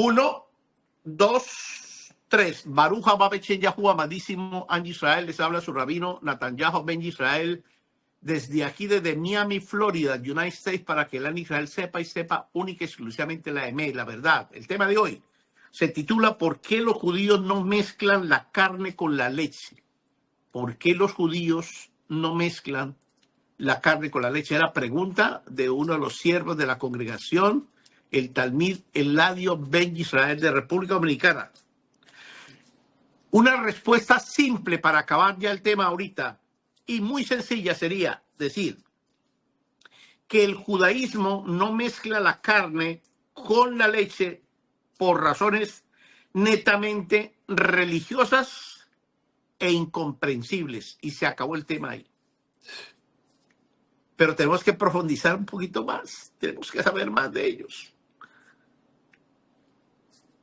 1, 2, 3. Baruch haba Beshem Yahuwah, amadísimo An Israel. Les habla su rabino Netanyahu Ben Israel desde aquí, desde Miami, Florida, United States, para que el An Israel sepa y sepa única y exclusivamente la emet, la verdad. El tema de hoy se titula ¿Por qué los judíos no mezclan la carne con la leche? ¿Por qué los judíos no mezclan la carne con la leche? Era pregunta de uno de los siervos de la congregación, el Talmid Eladio Ben Israel de República Dominicana. Una respuesta simple para acabar ya el tema ahorita y muy sencilla sería decir que el judaísmo no mezcla la carne con la leche por razones netamente religiosas e incomprensibles, y se acabó el tema ahí. Pero tenemos que profundizar un poquito más, tenemos que saber más de ellos.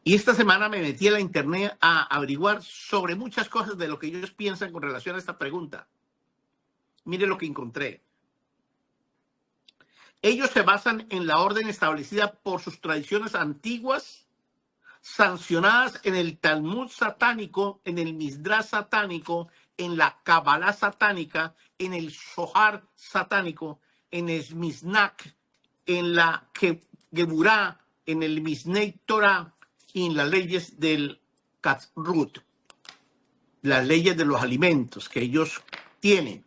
Y esta semana me metí a la internet a averiguar sobre muchas cosas de lo que ellos piensan con relación a esta pregunta. Mire lo que encontré. Ellos se basan en la orden establecida por sus tradiciones antiguas, sancionadas en el Talmud satánico, en el Midrash satánico, en la Kabbalah satánica, en el Zohar satánico, en el Mishnah, en la Geburah, en el Mishneh Torah y en las leyes del Kashrut, las leyes de los alimentos que ellos tienen.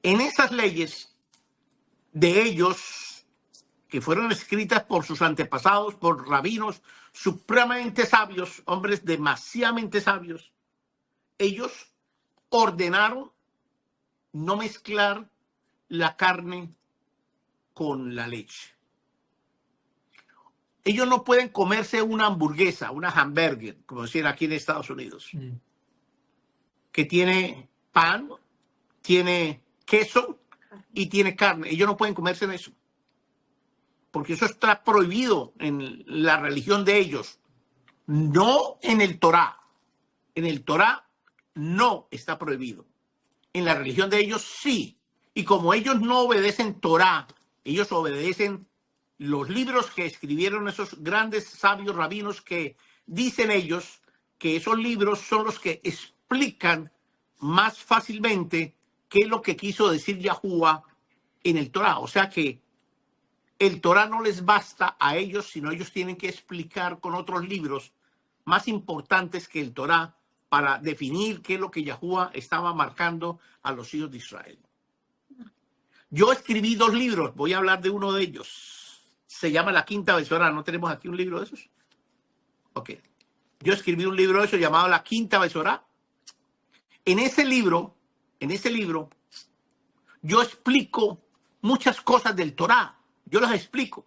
En esas leyes de ellos, que fueron escritas por sus antepasados, por rabinos supremamente sabios, hombres demasiadamente sabios, ellos ordenaron no mezclar la carne con la leche. Ellos no pueden comerse una hamburguesa, una hamburger, como decían aquí en Estados Unidos, que tiene pan, tiene queso y tiene carne. Ellos no pueden comerse eso, porque eso está prohibido en la religión de ellos, no en el Torá. En el Torá no está prohibido. En la religión de ellos sí. Y como ellos no obedecen Torá, ellos obedecen los libros que escribieron esos grandes sabios rabinos, que dicen ellos que esos libros son los que explican más fácilmente qué es lo que quiso decir Yahuwah en el Torá. O sea que el Torá no les basta a ellos, sino ellos tienen que explicar con otros libros más importantes que el Torá para definir qué es lo que Yahuwah estaba marcando a los hijos de Israel. Yo escribí 2 libros, voy a hablar de uno de ellos. Se llama La Quinta Besorá. ¿No tenemos aquí un libro de esos? Ok. Yo escribí un libro de eso llamado La Quinta Besorá. En ese libro, yo explico muchas cosas del Torá. Yo las explico.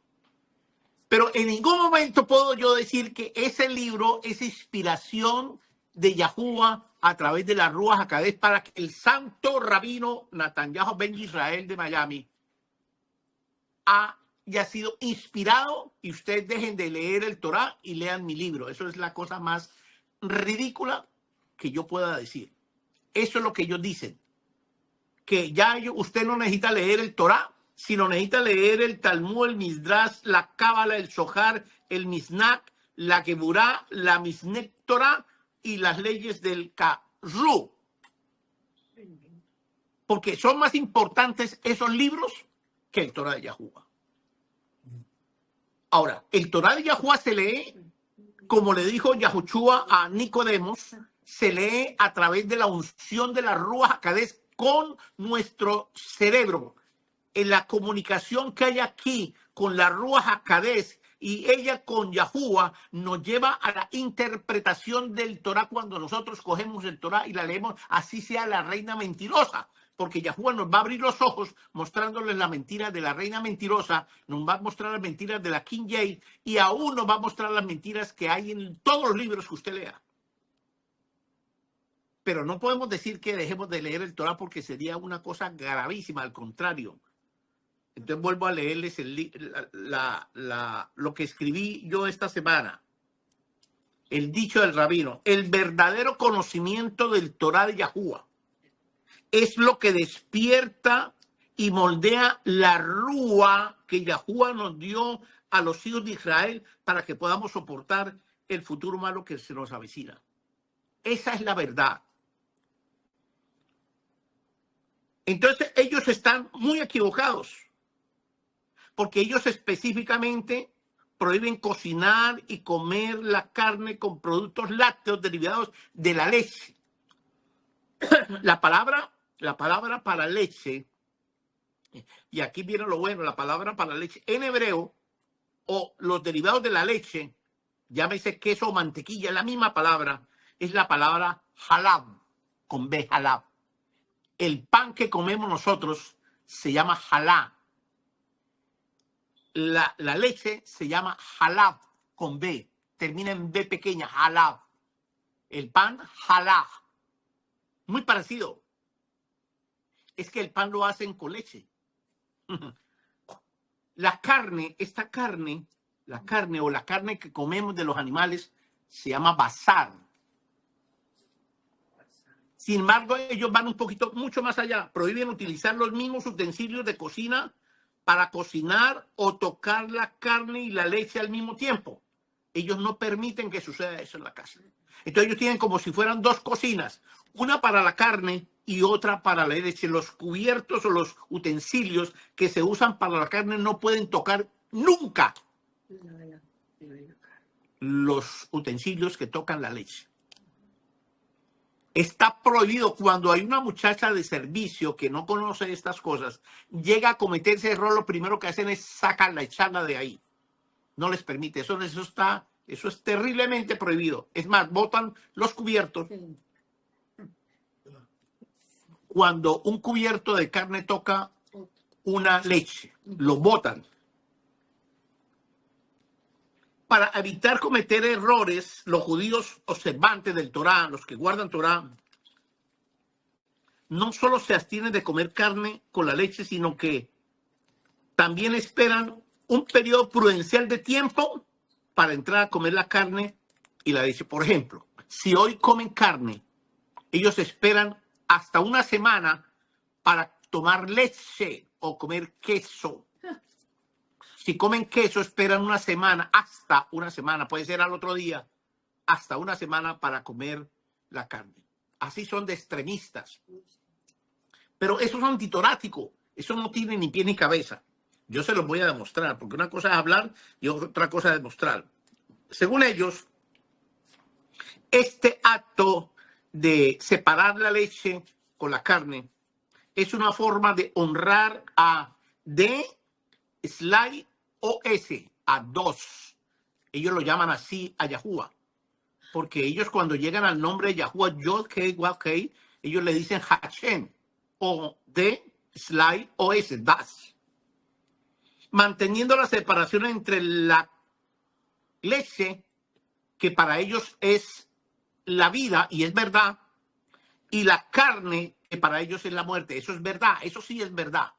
Pero en ningún momento puedo yo decir que ese libro es inspiración de Yahuwah a través de la Ruach HaKodesh para que el santo rabino Netanyahu Ben Israel de Miami haya sido inspirado y ustedes dejen de leer el Torá y lean mi libro. Eso es la cosa más ridícula que yo pueda decir. Eso es lo que ellos dicen. Que ya usted no necesita leer el Torá, sino necesita leer el Talmud, el Midrash, la Cábala, el Zohar, el Mishnah, la Geburah, la Mishneh Torah y las leyes del Kashrut. Porque son más importantes esos libros que el Torá de Yahuwah. Ahora, el Torá de Yahuwah se lee, como le dijo Yahushua a Nicodemos, se lee a través de la unción de la Ruach HaKodesh con nuestro cerebro. En la comunicación que hay aquí con la Ruach HaKodesh y ella con Yahuwah nos lleva a la interpretación del Torá cuando nosotros cogemos el Torá y la leemos, así sea la reina mentirosa. Porque Yahuwah nos va a abrir los ojos mostrándoles la mentira de la reina mentirosa, nos va a mostrar las mentiras de la King James y aún nos va a mostrar las mentiras que hay en todos los libros que usted lea. Pero no podemos decir que dejemos de leer el Torá porque sería una cosa gravísima, al contrario. Entonces vuelvo a leerles lo que escribí yo esta semana. El dicho del rabino: el verdadero conocimiento del Torá de Yahuwah es lo que despierta y moldea la rúa que Yahuwah nos dio a los hijos de Israel para que podamos soportar el futuro malo que se nos avecina. Esa es la verdad. Entonces ellos están muy equivocados, porque ellos específicamente prohíben cocinar y comer la carne con productos lácteos derivados de la leche. La palabra para leche, y aquí viene lo bueno, la palabra para leche en hebreo, o los derivados de la leche, llámese queso o mantequilla, la misma palabra, es la palabra halab, con B, halab. El pan que comemos nosotros se llama halá. La leche se llama halab, con B, termina en B pequeña, halab. El pan, halá. Muy parecido. Es que el pan lo hacen con leche. La carne o la carne que comemos de los animales se llama basar. Sin embargo, ellos van mucho más allá. Prohíben utilizar los mismos utensilios de cocina para cocinar o tocar la carne y la leche al mismo tiempo. Ellos no permiten que suceda eso en la casa. Entonces ellos tienen como si fueran dos cocinas, una para la carne y otra para la leche. Los cubiertos o los utensilios que se usan para la carne no pueden tocar nunca los utensilios que tocan la leche. Está prohibido. Cuando hay una muchacha de servicio que no conoce estas cosas, llega a cometer ese error, lo primero que hacen es sacarla, echarla de ahí. No les permite. Eso es terriblemente prohibido. Es más, botan los cubiertos. Cuando un cubierto de carne toca una leche, lo botan. Para evitar cometer errores, los judíos observantes del Torá, los que guardan Torá, no solo se abstienen de comer carne con la leche, sino que también esperan un periodo prudencial de tiempo para entrar a comer la carne y la leche. Por ejemplo, si hoy comen carne, ellos esperan hasta una semana para tomar leche o comer queso. Si comen queso, esperan una semana, hasta una semana, puede ser al otro día, hasta una semana para comer la carne. Así son de extremistas. Pero eso es antitorático, eso no tiene ni pie ni cabeza. Yo se los voy a demostrar, porque una cosa es hablar y otra cosa es demostrar. Según ellos, este acto de separar la leche con la carne es una forma de honrar a D/O/S, a dos. Ellos lo llaman así a Yahuwah, porque ellos cuando llegan al nombre de Yahuwah, Yod-Heh-Wav-Heh, ellos le dicen Hashem, o D/O/S, das. Manteniendo la separación entre la leche, que para ellos es la vida, y es verdad, y la carne, que para ellos es la muerte. Eso es verdad, eso sí es verdad.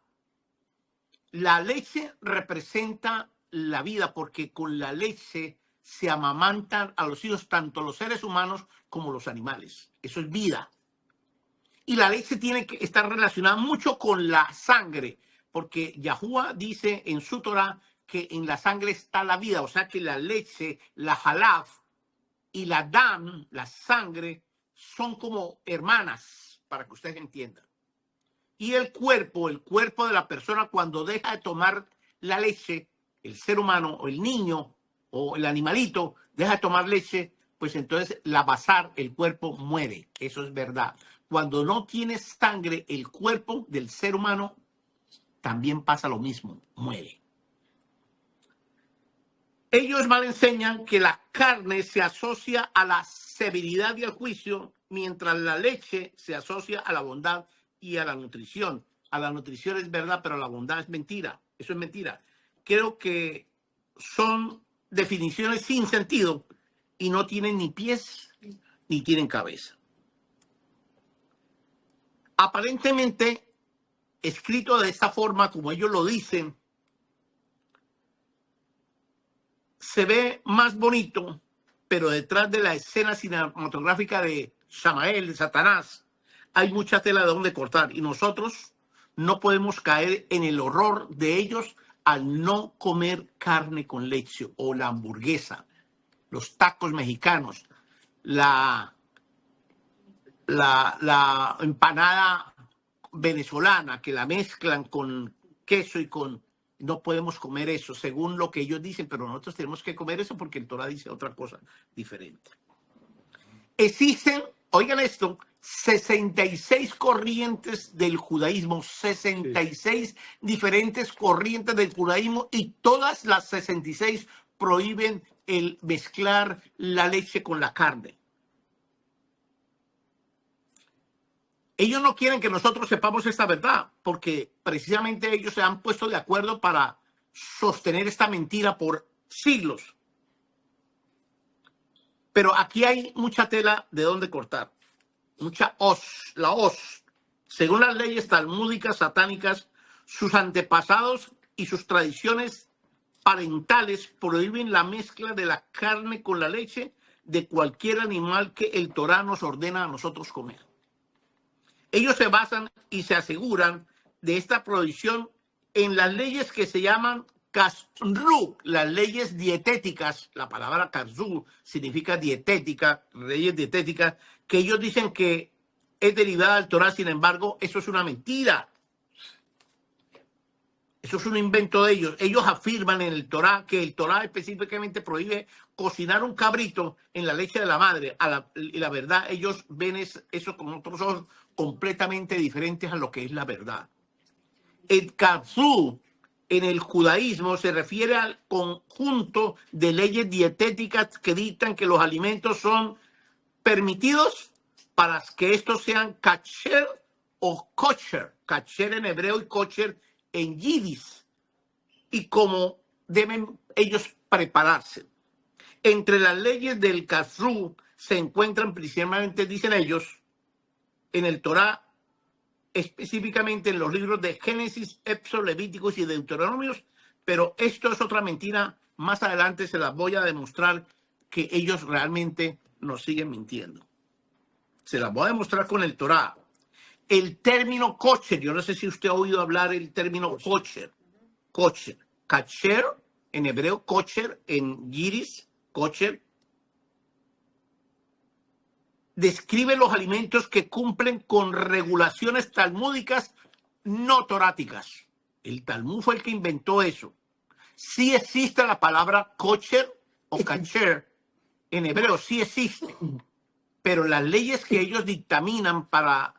La leche representa la vida, porque con la leche se amamantan a los hijos tanto los seres humanos como los animales. Eso es vida. Y la leche tiene que estar relacionada mucho con la sangre, porque Yahuwah dice en su Torah que en la sangre está la vida. O sea que la leche, la halaf y la dam, la sangre, son como hermanas, para que ustedes entiendan. Y el cuerpo de la persona, cuando deja de tomar la leche, el ser humano o el niño o el animalito deja de tomar leche, pues entonces la basar, el cuerpo muere. Eso es verdad. Cuando no tiene sangre, el cuerpo del ser humano también pasa lo mismo, muere. Ellos mal enseñan que la carne se asocia a la severidad y al juicio, mientras la leche se asocia a la bondad y a la nutrición. A la nutrición es verdad, pero la bondad es mentira. Eso es mentira. Creo que son definiciones sin sentido y no tienen ni pies ni tienen cabeza. Aparentemente, escrito de esta forma, como ellos lo dicen, se ve más bonito, pero detrás de la escena cinematográfica de Samael, de Satanás, hay mucha tela de donde cortar. Y nosotros no podemos caer en el horror de ellos al no comer carne con leche o la hamburguesa, los tacos mexicanos, la empanada venezolana, que la mezclan con queso y con... No podemos comer eso, según lo que ellos dicen, pero nosotros tenemos que comer eso porque el Torá dice otra cosa diferente. Existen, oigan esto, 66 corrientes del judaísmo, 66 diferentes corrientes del judaísmo, y todas las 66 prohíben el mezclar la leche con la carne. Ellos no quieren que nosotros sepamos esta verdad, porque precisamente ellos se han puesto de acuerdo para sostener esta mentira por siglos. Pero aquí hay mucha tela de dónde cortar, mucha hoz, la hoz. Según las leyes talmúdicas satánicas, sus antepasados y sus tradiciones parentales prohíben la mezcla de la carne con la leche de cualquier animal que el Torá nos ordena a nosotros comer. Ellos se basan y se aseguran de esta prohibición en las leyes que se llaman Kashrut, las leyes dietéticas. La palabra Kashrut significa dietética, leyes dietéticas, que ellos dicen que es derivada del Torá. Sin embargo, eso es una mentira. Eso es un invento de ellos. Ellos afirman en el Torá que el Torá específicamente prohíbe cocinar un cabrito en la leche de la madre. Y la verdad, ellos ven eso con otros ojos completamente diferentes a lo que es la verdad. El Kashrut en el judaísmo se refiere al conjunto de leyes dietéticas que dictan que los alimentos son permitidos para que estos sean kasher o kosher. Kasher en hebreo y kosher en yiddish, y cómo deben ellos prepararse. Entre las leyes del Kashrut se encuentran principalmente, dicen ellos, en el Torá, específicamente en los libros de Génesis, Éxodo, Levíticos y Deuteronomios, pero esto es otra mentira. Más adelante se las voy a demostrar que ellos realmente nos siguen mintiendo. Se las voy a demostrar con el Torá. El término kosher, yo no sé si usted ha oído hablar el término kosher. Kosher. Kasher en hebreo, kosher en yiddish, kosher. Describe los alimentos que cumplen con regulaciones talmúdicas no toráticas. El Talmud fue el que inventó eso. Sí existe la palabra kosher o kasher en hebreo, sí existe. Pero las leyes que ellos dictaminan para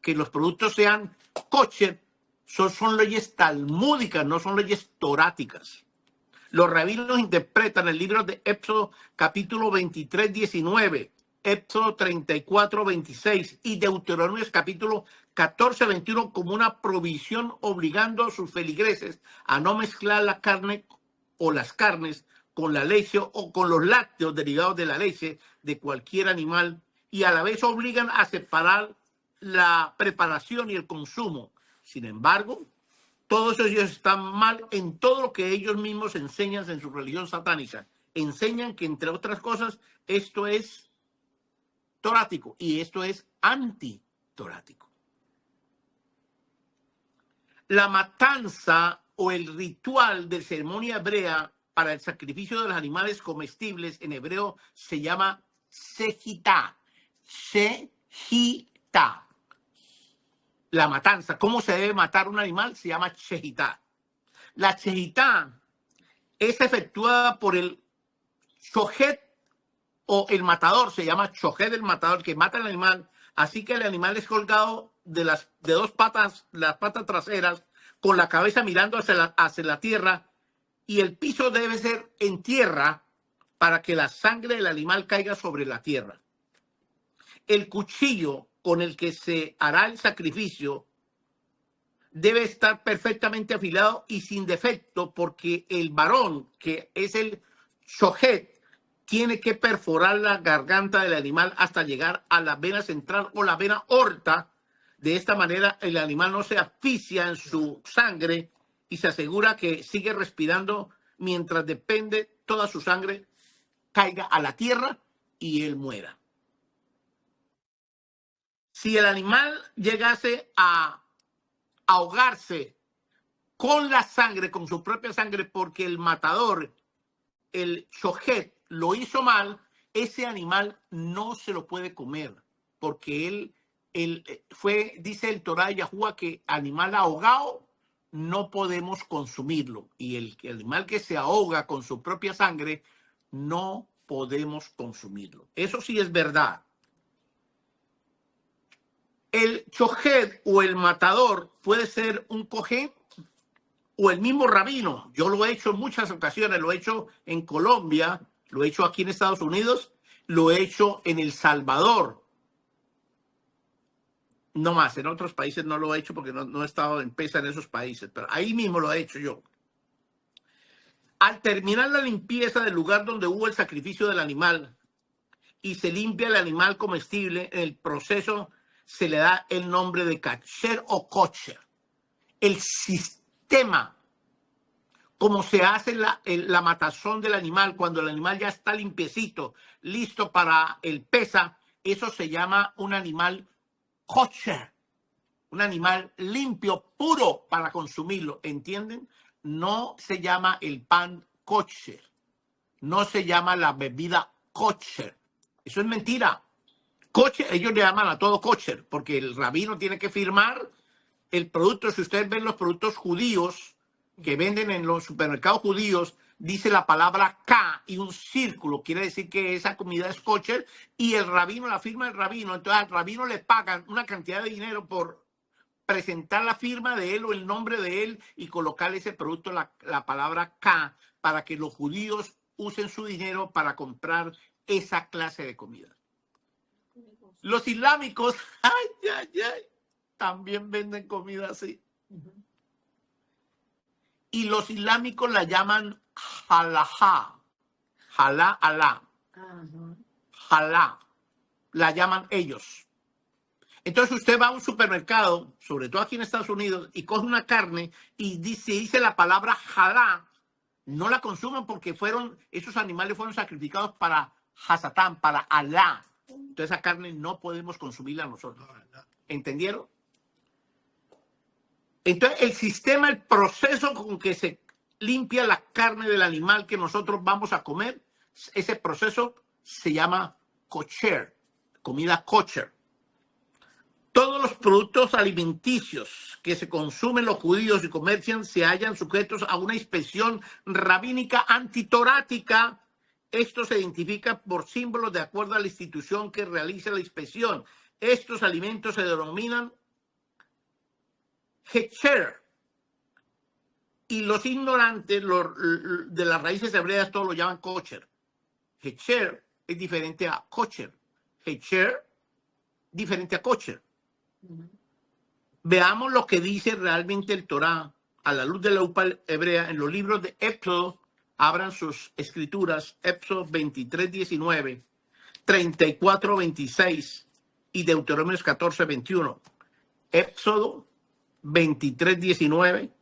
que los productos sean kosher son leyes talmúdicas, no son leyes toráticas. Los rabinos interpretan el libro de Éxodo capítulo 23, 19, Éxodo 34, 26 y Deuteronomio capítulo 14, 21 como una provisión obligando a sus feligreses a no mezclar la carne o las carnes con la leche o con los lácteos derivados de la leche de cualquier animal, y a la vez obligan a separar la preparación y el consumo. Sin embargo, todos ellos están mal en todo lo que ellos mismos enseñan en su religión satánica. Enseñan que, entre otras cosas, esto es torático y esto es antitorático. La matanza o el ritual de ceremonia hebrea para el sacrificio de los animales comestibles en hebreo se llama shejitá. Shejitá. La matanza, cómo se debe matar un animal, se llama shejitá. La shejitá es efectuada por el shohet o el matador, se llama shohet el matador, que mata al animal. Así que el animal es colgado de dos patas, las patas traseras, con la cabeza mirando hacia la tierra, y el piso debe ser en tierra para que la sangre del animal caiga sobre la tierra. El cuchillo con el que se hará el sacrificio debe estar perfectamente afilado y sin defecto, porque el varón, que es el shohet, tiene que perforar la garganta del animal hasta llegar a la vena central o la vena aorta. De esta manera el animal no se asfixia en su sangre y se asegura que sigue respirando mientras depende toda su sangre caiga a la tierra y él muera. Si el animal llegase a ahogarse con la sangre, con su propia sangre, porque el matador, el shohet, lo hizo mal, ese animal no se lo puede comer, porque él fue, dice el Torá de Yahuwah, que animal ahogado no podemos consumirlo. Y el animal que se ahoga con su propia sangre, no podemos consumirlo. Eso sí es verdad. El shohet o el matador puede ser un cohen o el mismo rabino. Yo lo he hecho en muchas ocasiones, lo he hecho en Colombia, lo he hecho aquí en Estados Unidos, lo he hecho en El Salvador. No más, en otros países no lo he hecho porque no he estado en pesa en esos países, pero ahí mismo lo he hecho yo. Al terminar la limpieza del lugar donde hubo el sacrificio del animal y se limpia el animal comestible, en el proceso se le da el nombre de kasher o kosher. El sistema, como se hace la matazón del animal, cuando el animal ya está limpiecito, listo para el pesa, eso se llama un animal kosher, un animal limpio, puro para consumirlo, ¿entienden? No se llama el pan kosher, no se llama la bebida kosher. Eso es mentira. Kosher, ellos le llaman a todo kosher, porque el rabino tiene que firmar el producto. Si ustedes ven los productos judíos que venden en los supermercados judíos, dice la palabra K y un círculo, quiere decir que esa comida es kosher, y el rabino, la firma del rabino, entonces al rabino le pagan una cantidad de dinero por presentar la firma de él o el nombre de él y colocarle ese producto, la palabra K, para que los judíos usen su dinero para comprar esa clase de comida. Los islámicos, también venden comida así. Y los islámicos la llaman halajá. Halá, alá. Halá. La llaman ellos. Entonces usted va a un supermercado, sobre todo aquí en Estados Unidos, y coge una carne y dice la palabra halá, no la consumen porque esos animales fueron sacrificados para Hasatán, para Alá. Entonces esa carne no podemos consumirla nosotros. ¿Entendieron? Entonces el sistema, el proceso con que se limpia la carne del animal que nosotros vamos a comer, ese proceso se llama kosher, comida kosher. Todos los productos alimenticios que se consumen los judíos y comercian se hallan sujetos a una inspección rabínica antitorática. Esto se identifica por símbolos de acuerdo a la institución que realiza la inspección. Estos alimentos se denominan Hecher. Y los ignorantes de las raíces hebreas todos lo llaman kosher. Hecher es diferente a kosher. Hecher, diferente a kosher. Veamos lo que dice realmente el Torá a la luz de la lupa hebrea en los libros de Éxodo. Abran sus escrituras, Éxodo 23, 19, 34, 26 y Deuteronomio 14, 21. Éxodo 23, 19,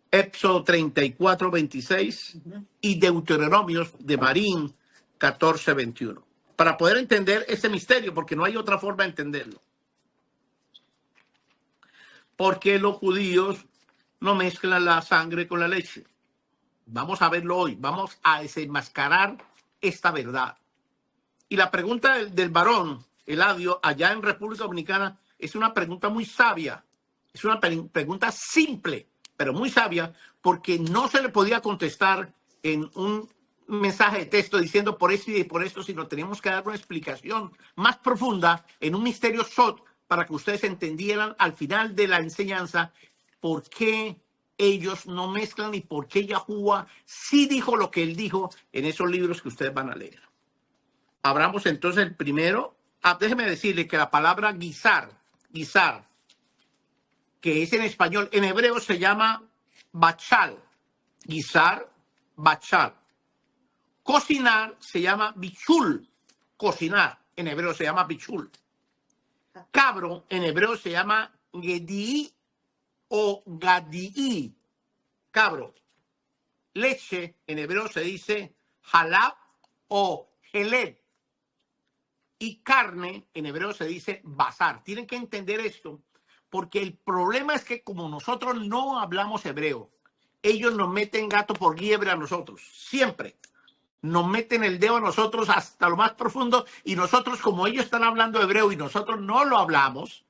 Éxodo 34, 26 y Deuteronomios de Barín 14, 21. Para poder entender este misterio, porque no hay otra forma de entenderlo. ¿Por qué los judíos no mezclan la sangre con la leche? Vamos a verlo hoy. Vamos a desenmascarar esta verdad. Y la pregunta del varón, Eladio, allá en República Dominicana, es una pregunta muy sabia. Es una pregunta simple, pero muy sabia, porque no se le podía contestar en un mensaje de texto diciendo por esto y por esto, sino teníamos que dar una explicación más profunda en un misterio Sot, para que ustedes entendieran al final de la enseñanza por qué ellos no mezclan y por qué Yahuwah sí dijo lo que él dijo en esos libros que ustedes van a leer. Abramos entonces el primero. Déjeme decirle que la palabra guisar, que es en español, en hebreo se llama bachal. Guisar, bachal. Cocinar se llama bichul. Cocinar, en hebreo se llama bichul. Cabro, en hebreo se llama gedí o gadí. Cabro. Leche, en hebreo se dice halab o heleb. Y carne, en hebreo se dice basar. Tienen que entender esto, Porque el problema es que como nosotros no hablamos hebreo, ellos nos meten gato por liebre a nosotros, siempre. Nos meten el dedo a nosotros hasta lo más profundo y nosotros, como ellos están hablando hebreo y nosotros no lo hablamos,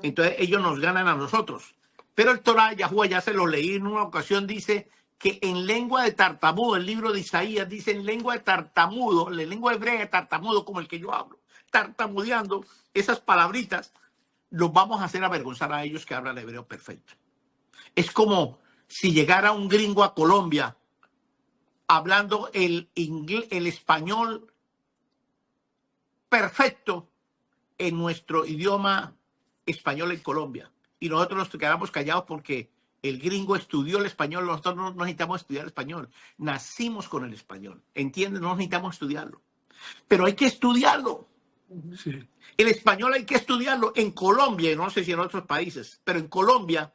entonces ellos nos ganan a nosotros. Pero el Torah, Yahuwah, ya se lo leí en una ocasión, dice que en lengua de tartamudo, el libro de Isaías dice en lengua de tartamudo, la lengua hebrea de tartamudo como el que yo hablo, tartamudeando esas palabritas, los vamos a hacer avergonzar a ellos que hablan hebreo perfecto. Es como si llegara un gringo a Colombia hablando el español perfecto en nuestro idioma español en Colombia. Y nosotros nos quedamos callados porque el gringo estudió el español, nosotros no necesitamos estudiar español. Nacimos con el español, ¿entienden? No necesitamos estudiarlo. Pero hay que estudiarlo. Sí. El español hay que estudiarlo. En Colombia, no sé si en otros países, pero en Colombia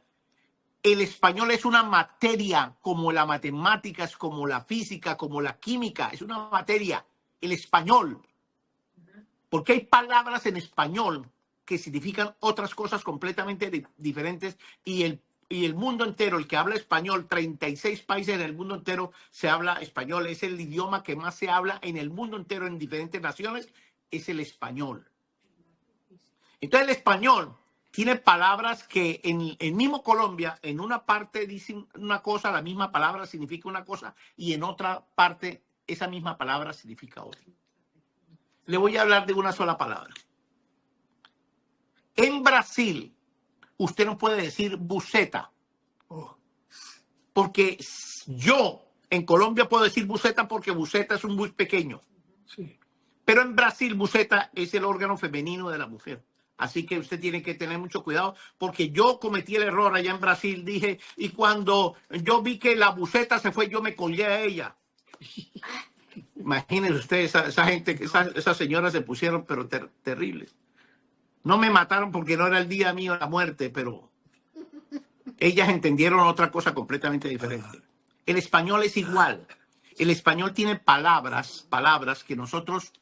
el español es una materia como las matemáticas, como la física, como la química. Es una materia, el español. Porque hay palabras en español que significan otras cosas completamente diferentes y el mundo entero, el que habla español, 36 países en el mundo entero se habla español. Es el idioma que más se habla en el mundo entero en diferentes naciones, es el español. Entonces el español tiene palabras que en mismo Colombia, en una parte dicen una cosa, la misma palabra significa una cosa, y en otra parte esa misma palabra significa otra. Le voy a hablar de una sola palabra. En Brasil, usted no puede decir buceta, porque yo en Colombia puedo decir buceta porque buceta es un bus pequeño. Sí. Pero en Brasil, buceta es el órgano femenino de la mujer. Así que usted tiene que tener mucho cuidado porque yo cometí el error allá en Brasil, dije, y cuando yo vi que la buceta se fue, yo me colgué a ella. Imagínense ustedes, esa gente, esas señoras se pusieron, pero terribles. No me mataron porque no era el día mío de la muerte, pero ellas entendieron otra cosa completamente diferente. El español es igual. El español tiene palabras que nosotros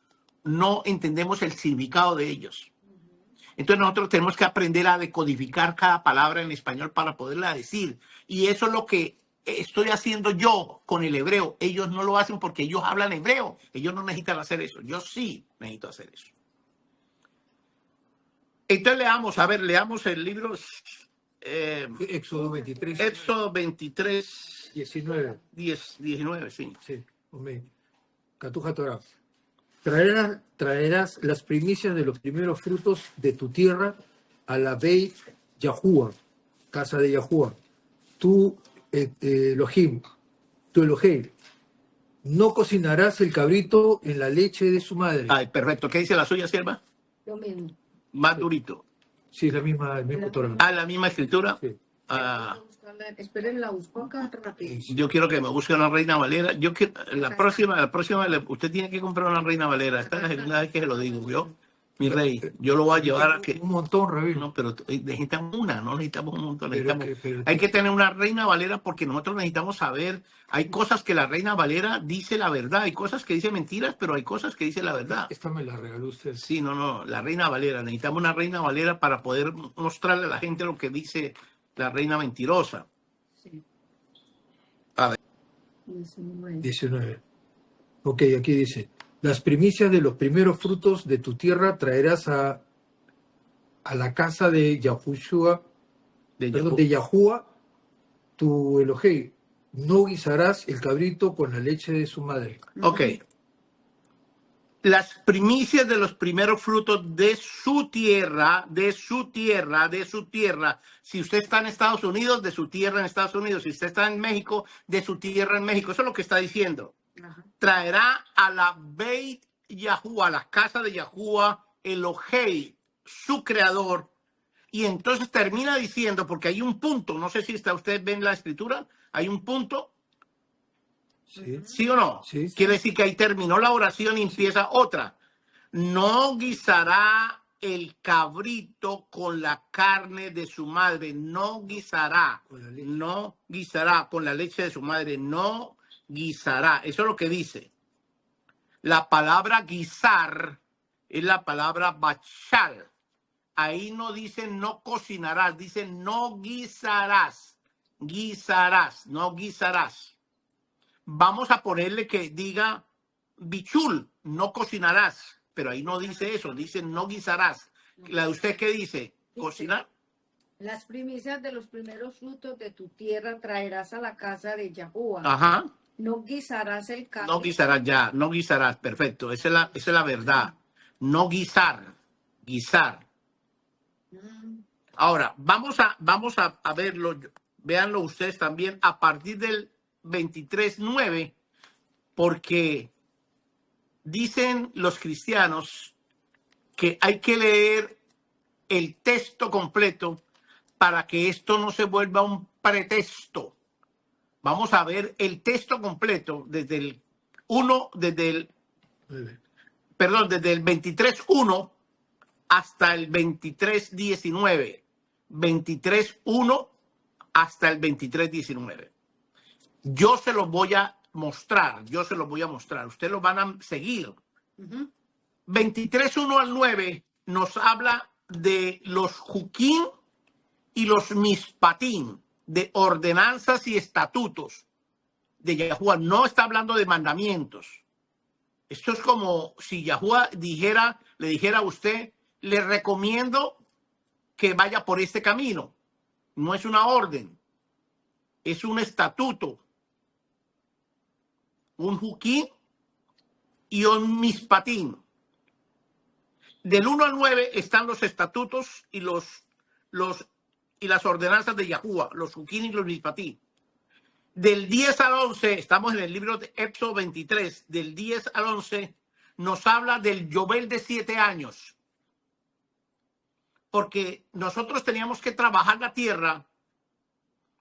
no entendemos el significado de ellos. Entonces nosotros tenemos que aprender a decodificar cada palabra en español para poderla decir. Y eso es lo que estoy haciendo yo con el hebreo. Ellos no lo hacen porque ellos hablan hebreo. Ellos no necesitan hacer eso. Yo sí necesito hacer eso. Entonces leamos el libro. Éxodo 23. Éxodo 23. 19, sí. Sí, amén. Catuja Torah. Traerás las primicias de los primeros frutos de tu tierra a la Beit Yahuwah, casa de Yahuwah, tu Elohim, tu Elohim. No cocinarás el cabrito en la leche de su madre. Ay, perfecto. ¿Qué dice la suya, sierva? Lo mismo. Más durito. Sí, es la misma, el mismo Torah. La misma escritura. Sí. Esperen, la busco acá rápido. Yo quiero que me busque una Reina Valera. La próxima, usted tiene que comprar una Reina Valera. Esta es la segunda vez que se lo digo, ¿vio? Mi rey, yo lo voy a llevar a que... Un montón, Rabino. No, pero necesitamos una, no necesitamos un montón. Pero hay que tener una Reina Valera porque nosotros necesitamos saber. Hay cosas que la Reina Valera dice la verdad, hay cosas que dice mentiras, pero hay cosas que dice la verdad. Esta me la regaló usted. Sí, no, la Reina Valera. Necesitamos una Reina Valera para poder mostrarle a la gente lo que dice la reina mentirosa. Sí. A ver. 19. Ok, aquí dice: las primicias de los primeros frutos de tu tierra traerás a la casa de Yahushua, de Yahuwah, tu Elohim. No guisarás el cabrito con la leche de su madre. Ok. Las primicias de los primeros frutos de su tierra, de su tierra, de su tierra. Si usted está en Estados Unidos, de su tierra en Estados Unidos. Si usted está en México, de su tierra en México. Eso es lo que está diciendo. Ajá. Traerá a la Beit Yahuwah, a la casa de Yahuwah, Elohei, su creador. Y entonces termina diciendo, porque hay un punto, no sé si usted ve en la escritura, hay un punto. Sí. ¿Sí o no? Sí, sí. Quiere decir que ahí terminó la oración y empieza otra. No guisará el cabrito con la carne de su madre. No guisará. No guisará con la leche de su madre. No guisará. Eso es lo que dice. La palabra guisar es la palabra bachal. ahí no dice no cocinarás, dice no guisarás. Guisarás, no guisarás. Vamos a ponerle que diga bichul, no cocinarás, pero ahí no dice eso, dice no guisarás. ¿La de usted qué dice? ¿Cocinar? Las primicias de los primeros frutos de tu tierra traerás a la casa de Yahuwah. Ajá. No guisarás el cáliz. No guisarás ya, no guisarás, perfecto, esa es la verdad. No guisar, guisar. Ahora, vamos a verlo, véanlo ustedes también a partir del 23:9, porque dicen los cristianos que hay que leer el texto completo para que esto no se vuelva un pretexto. Vamos a ver el texto completo desde el 23:1 hasta el 23:19. 23:1 hasta el 23:19. Yo se los voy a mostrar, ustedes lo van a seguir. 23:1 al 9 nos habla de los juquín y los mispatín, de ordenanzas y estatutos de Yahuwah. No está hablando de mandamientos. Esto es como si Yahuwah le dijera a usted, le recomiendo que vaya por este camino. No es una orden, es un estatuto, un juquín y un mispatín. Del 1 al 9 están los estatutos y las ordenanzas de Yahuwah, los juquín y los mispatín. Del 10 al 11, estamos en el libro de Éxodo 23, del 10 al 11 nos habla del Yobel de 7 años. Porque nosotros teníamos que trabajar la tierra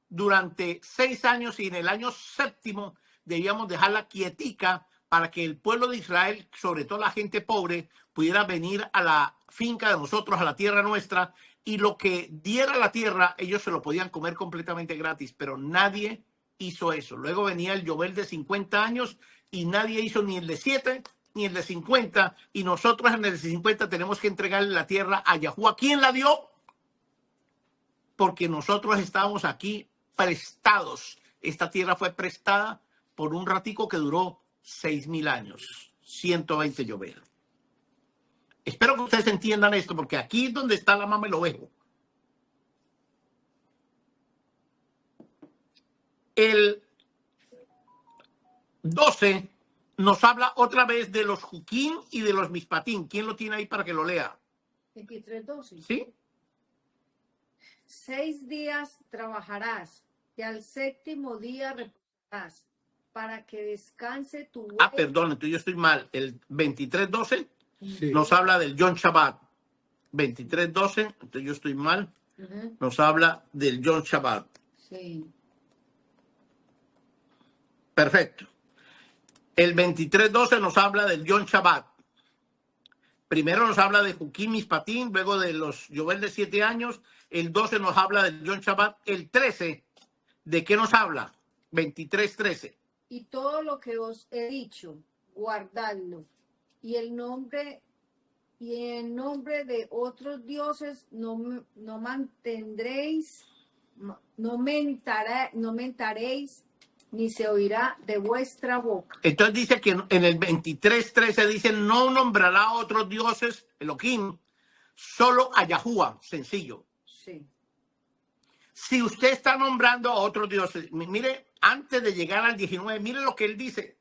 durante 6 años y en el año 7º debíamos dejarla quietica para que el pueblo de Israel, sobre todo la gente pobre, pudiera venir a la finca de nosotros, a la tierra nuestra, y lo que diera la tierra, ellos se lo podían comer completamente gratis, pero nadie hizo eso. Luego venía el Yobel de 50 años y nadie hizo ni el de 7 ni el de 50, y nosotros en el de 50 tenemos que entregarle la tierra a Yahuwah. ¿Quién la dio? Porque nosotros estábamos aquí prestados. Esta tierra fue prestada por un ratico que duró 6,000 años, 120 Yobel. Espero que ustedes entiendan esto, porque aquí es donde está la mama y el ovejo. El 12 nos habla otra vez de los juquín y de los mispatín. ¿Quién lo tiene ahí para que lo lea? 23:12. ¿Sí? 6 días trabajarás y al 7º día reposarás para que descanse tu buey. Perdón, entonces yo estoy mal. El 23:12 Sí. nos habla del Yom Shabbat. 23:12, entonces yo estoy mal. Nos habla del Yom Shabbat. Sí. Perfecto. El 23:12 nos habla del Yom Shabbat. Primero nos habla de Juquín Mispatín, luego de los Yobel de 7 años. El 12 nos habla del Yom Shabbat. El 13, ¿de qué nos habla? 23:13. Y todo lo que os he dicho, guardadlo. Y en nombre de otros dioses no mentaréis, ni se oirá de vuestra boca. Entonces dice que en el 23:13 dice, no nombrará a otros dioses, Elohim, solo a Yahuwah, sencillo. Sí. Si usted está nombrando a otros dioses, mire, antes de llegar al 19, mire lo que él dice.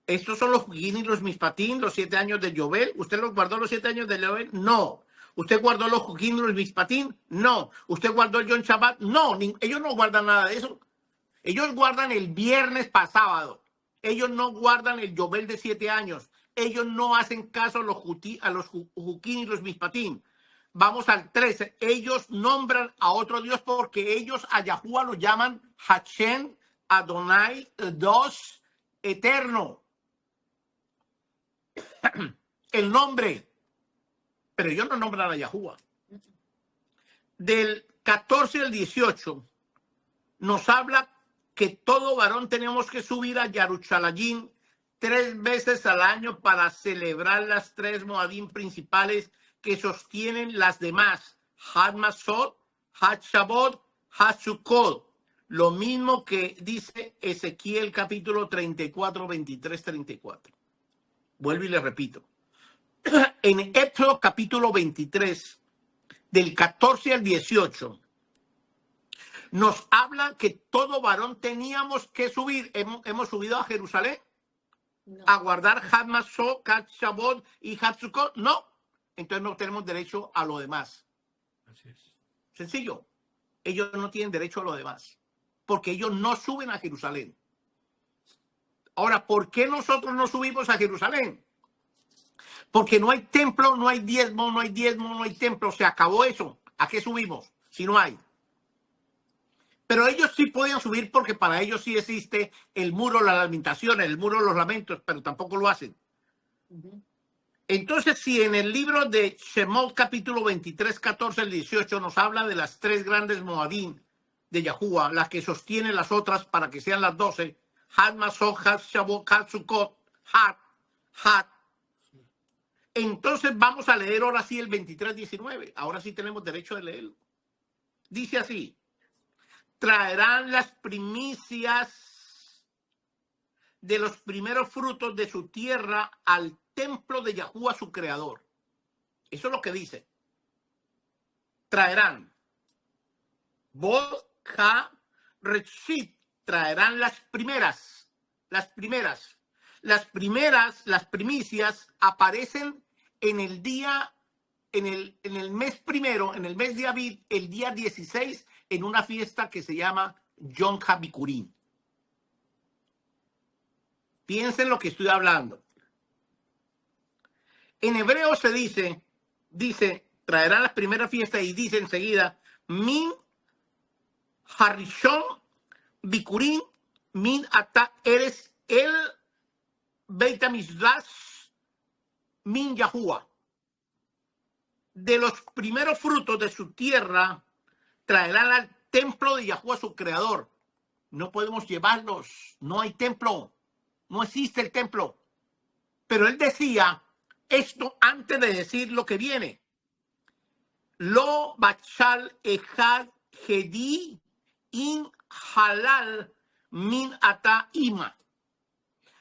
Estos son los Juquín y los Mispatín, los 7 años de Yobel. ¿Usted los guardó los 7 años de Yobel? No. ¿Usted guardó los Juquín y los Mispatín? No. ¿Usted guardó el Yom Shabbat? No. Ellos no guardan nada de eso. Ellos guardan el viernes para sábado. Ellos no guardan el Yobel de 7 años. Ellos no hacen caso a los Juquín y los Mispatín. Vamos al 13. Ellos nombran a otro Dios porque ellos a Yahuwah lo llaman Hashem Adonai Dos Eterno. El nombre. Pero ellos no nombran a Yahuwah. Del 14 al 18 nos habla que todo varón tenemos que subir a Yarushalayim 3 veces al año para celebrar las 3 Moadim principales que sostienen las demás. Had Masot, Had Shabbat, Had Sukkot. Lo mismo que dice Ezequiel capítulo 34, 23, 34. Vuelvo y le repito. En Éxodo capítulo 23, del 14 al 18, nos habla que todo varón teníamos que subir. Hemos subido a Jerusalén No. a guardar Had Masot, Had Shabbat y Had Sukkot. No. Entonces no tenemos derecho a lo demás. Así es. Sencillo. Ellos no tienen derecho a lo demás. Porque ellos no suben a Jerusalén. Ahora, ¿por qué nosotros no subimos a Jerusalén? Porque no hay templo, no hay diezmo, no hay templo. Se acabó eso. ¿A qué subimos? Si no hay. Pero ellos sí podían subir porque para ellos sí existe el muro de las lamentaciones, el muro de los lamentos, pero tampoco lo hacen. Entonces, si en el libro de Shemot capítulo 23, 14 al 18 nos habla de las tres grandes Moadim de Yahuwah, las que sostienen las otras para que sean las 12, Had Masot, Had Shabbat, Had Sukkot, Had. Entonces vamos a leer ahora sí el 23, 19. Ahora sí tenemos derecho de leerlo. Dice así: traerán las primicias de los primeros frutos de su tierra al templo de Yahuwah, su creador. Eso es lo que dice. Traerán. Bodja Reshit. Traerán las primicias aparecen en el día, en el mes primero, en el mes de Aviv, el día 16, en una fiesta que se llama Yom HaBikurim. Piensen lo que estoy hablando. En hebreo se dice, traerán las primeras fiestas y dice enseguida, Min Harishon Bikurim Min Ata eres el Beit HaMikdash Min Yahuwah. De los primeros frutos de su tierra traerán al templo de Yahuwah, su creador. No podemos llevarlos, no hay templo, no existe el templo. Pero él decía esto antes de decir lo que viene. Lo bachal ejad hedi in halal min ata ima.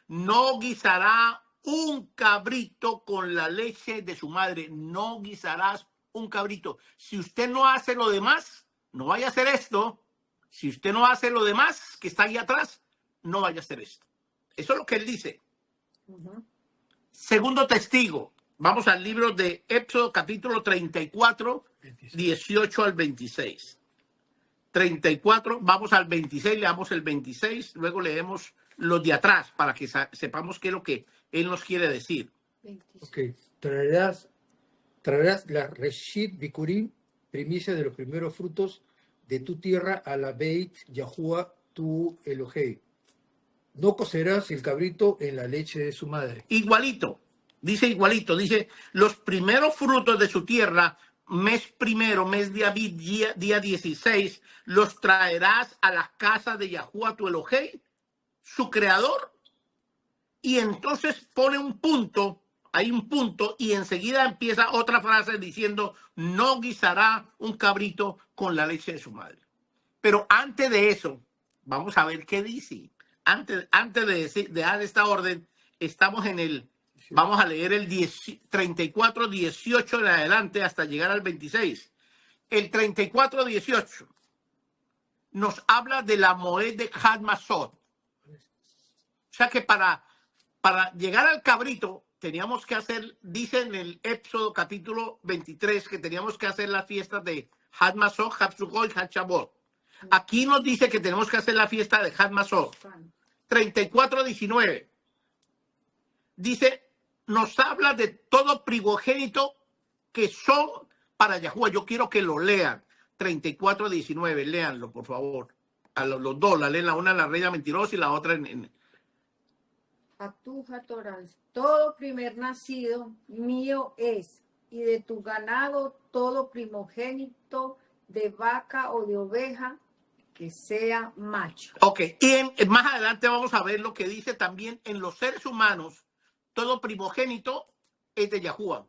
No guisará un cabrito con la leche de su madre. No guisarás un cabrito. Si usted no hace lo demás, no vaya a hacer esto. Si usted no hace lo demás que está ahí atrás, no vaya a hacer esto. Eso es lo que él dice. Segundo testigo. Vamos al libro de Éxodo capítulo 34, 18 al 26. 34, vamos al 26, leamos el 26, luego leemos los de atrás para que sepamos qué es lo que él nos quiere decir. 26. Ok, traerás la Reshit Bikurim, primicia de los primeros frutos de tu tierra a la Beit Yahuwah tu Elohei. No cocerás el cabrito en la leche de su madre. Igualito, dice los primeros frutos de su tierra, mes primero, mes de Aviv, día 16, los traerás a la casa de Yahuwah tu Elohei, su creador. Y entonces pone un punto, hay un punto, y enseguida empieza otra frase diciendo, no guisará un cabrito con la leche de su madre. Pero antes de eso, vamos a ver qué dice. Antes de dar esta orden, estamos en el, vamos a leer el 34, 18 en adelante hasta llegar al 26. El 34, 18 nos habla de la Moed de Had Masot. O sea que para llegar al cabrito teníamos que hacer, dice en el Éxodo capítulo 23, que teníamos que hacer las fiestas de Had Masot, Had Sukkot y Had Shabbat. Aquí nos dice que tenemos que hacer la fiesta de Had Masot. 34, 19. Dice, nos habla de todo primogénito que son para Yahuwah. Yo quiero que lo lean. 34, 19. Léanlo, por favor. A los dos, la leen, la una en la reina mentirosa y la otra en... Atuja Torán, todo primer nacido mío es, y de tu ganado todo primogénito de vaca o de oveja que sea macho. Ok, y más adelante vamos a ver lo que dice también en los seres humanos, todo primogénito es de Yahuwah.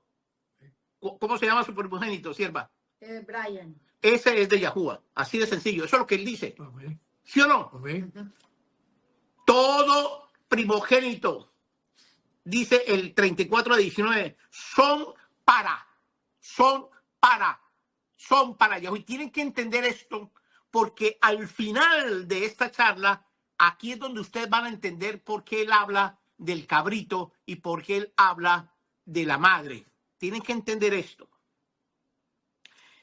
¿Cómo se llama su primogénito, sierva? Brian. Ese es de Yahuwah. Así de sencillo. Eso es lo que él dice. Amén. ¿Sí o no? Amén. Todo primogénito, dice el 34:19, son para Yahuwah. Y tienen que entender esto, porque al final de esta charla, aquí es donde ustedes van a entender por qué él habla del cabrito y por qué él habla de la madre. Tienen que entender esto.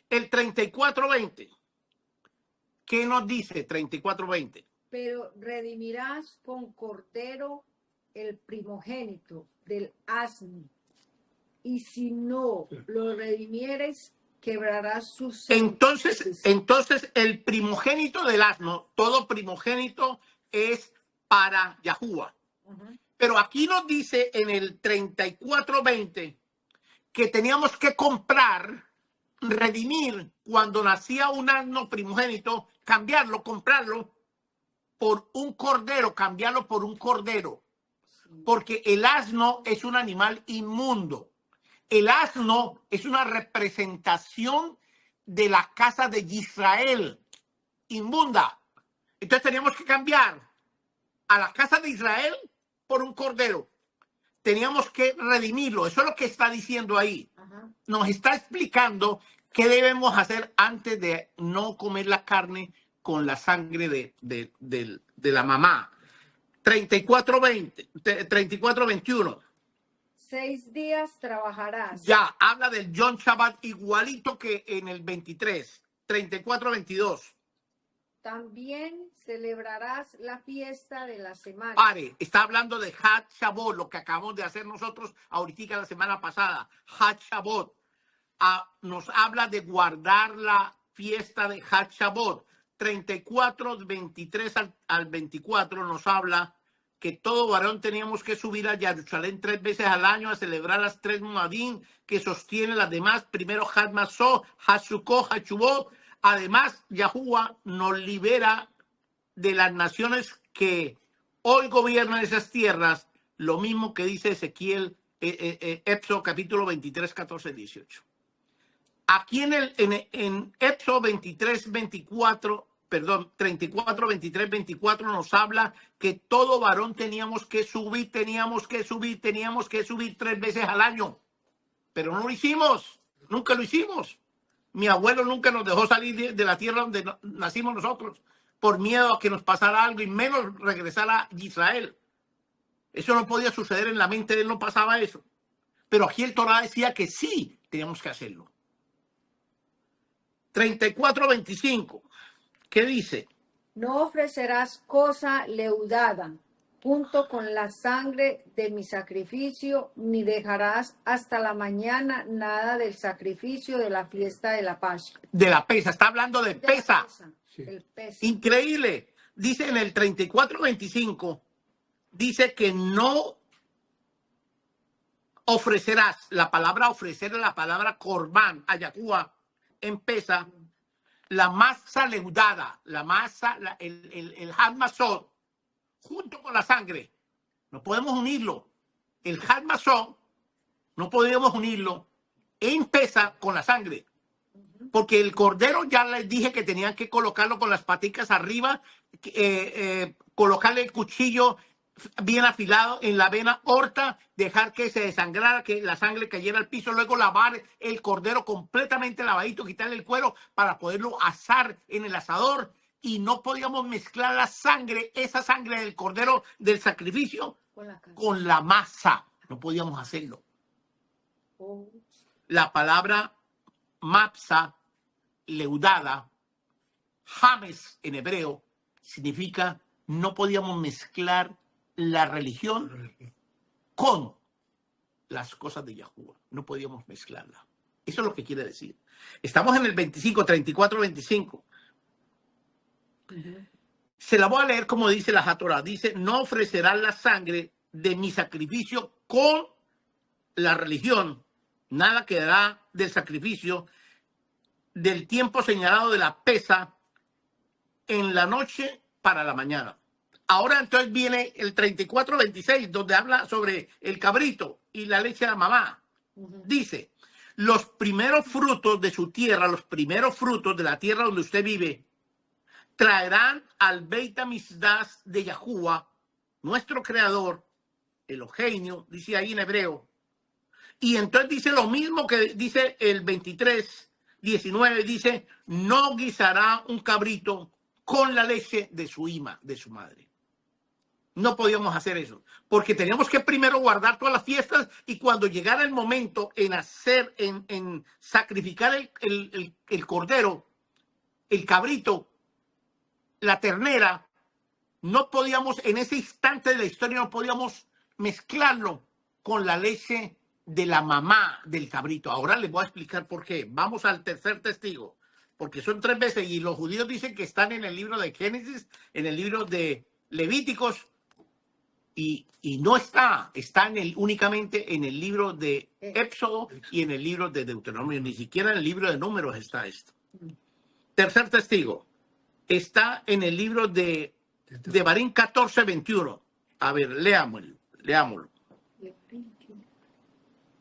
El 34:20, ¿qué nos dice 34:20? Pero redimirás con cordero el primogénito del asno, y si no lo redimieres, quebrarás sus Entonces el primogénito del asno, todo primogénito es para Yahuwah. Pero aquí nos dice en el 34:20 que teníamos que comprar, redimir cuando nacía un asno primogénito, cambiarlo, comprarlo por un cordero, cambiarlo por un cordero. Porque el asno es un animal inmundo. El asno es una representación de la casa de Israel, inmunda. Entonces teníamos que cambiar a la casa de Israel por un cordero. Teníamos que redimirlo. Eso es lo que está diciendo ahí. Nos está explicando qué debemos hacer antes de no comer la carne con la sangre de la mamá. 34:21. 6 días trabajarás. Ya, habla del Yom Shabbat igualito que en el 23. 34:22. También celebrarás la fiesta de la semana. Pare, está hablando de Hat Shabbat, lo que acabamos de hacer nosotros ahorita la semana pasada. Hat Shabbat. Nos habla de guardar la fiesta de Hat Shabbat. 34:23 al 24 nos habla que todo varón teníamos que subir a Jerusalén 3 veces al año a celebrar las 3 Moadim que sostienen las demás. Primero Had Masó, Had Sukkot, Had Shuvot. Además, Yahuwah nos libera de las naciones que hoy gobiernan esas tierras, lo mismo que dice Ezequiel, Éxodo capítulo 23, 14, 18. Aquí en Éxodo 23, 24, perdón, 34, 23, 24 nos habla que todo varón teníamos que subir 3 veces al año. Pero no lo hicimos, nunca lo hicimos. Mi abuelo nunca nos dejó salir de la tierra donde nacimos nosotros por miedo a que nos pasara algo y menos regresar a Israel. Eso no podía suceder en la mente de él, no pasaba eso. Pero aquí el Torá decía que sí teníamos que hacerlo. 34:25. ¿Qué dice? No ofrecerás cosa leudada junto con la sangre de mi sacrificio, ni dejarás hasta la mañana nada del sacrificio de la fiesta de la Pascua. De la pesa, está hablando de pesa. Sí. El pesa. Increíble. Dice en el 34:25, dice que no ofrecerás. La palabra ofrecer es la palabra corbán, a Yahuwah, en pesa. La masa leudada, la masa, el hadmasot, junto con la sangre. No podemos unirlo. El hadmasot no podemos unirlo en pesa con la sangre. Porque el cordero ya les dije que tenían que colocarlo con las paticas arriba, colocarle el cuchillo bien afilado en la vena horta, dejar que se desangrara, que la sangre cayera al piso, luego lavar el cordero completamente lavadito, quitarle el cuero para poderlo asar en el asador, y no podíamos mezclar la sangre, esa sangre del cordero del sacrificio, con la masa. No podíamos hacerlo. La palabra mapsa, leudada, james en hebreo, significa no podíamos mezclar la religión con las cosas de Yahuwah. No podíamos mezclarla. Eso es lo que quiere decir. Estamos en el 25, 34, 25. Se la voy a leer como dice la Torá. Dice, no ofrecerán la sangre de mi sacrificio con la religión. Nada quedará del sacrificio del tiempo señalado de la pesa en la noche para la mañana. Ahora entonces viene el 34:26, donde habla sobre el cabrito y la leche de la mamá. Dice, los primeros frutos de su tierra, los primeros frutos de la tierra donde usted vive, traerán al Beit HaMikdash de Yahuwah, nuestro creador, Eloheinu, dice ahí en hebreo. Y entonces dice lo mismo que dice el 23:19, dice, no guisará un cabrito con la leche de su madre. No podíamos hacer eso, porque teníamos que primero guardar todas las fiestas y cuando llegara el momento en sacrificar el cordero, el cabrito, la ternera, no podíamos, en ese instante de la historia, no podíamos mezclarlo con la leche de la mamá del cabrito. Ahora les voy a explicar por qué. Vamos al tercer testigo, porque son 3 veces y los judíos dicen que están en el libro de Génesis, en el libro de Levíticos, y no está únicamente en el libro de Éxodo y en el libro de Deuteronomio, ni siquiera en el libro de Números está esto. Tercer testigo, está en el libro de Devarim 14:21. A ver, leámoslo.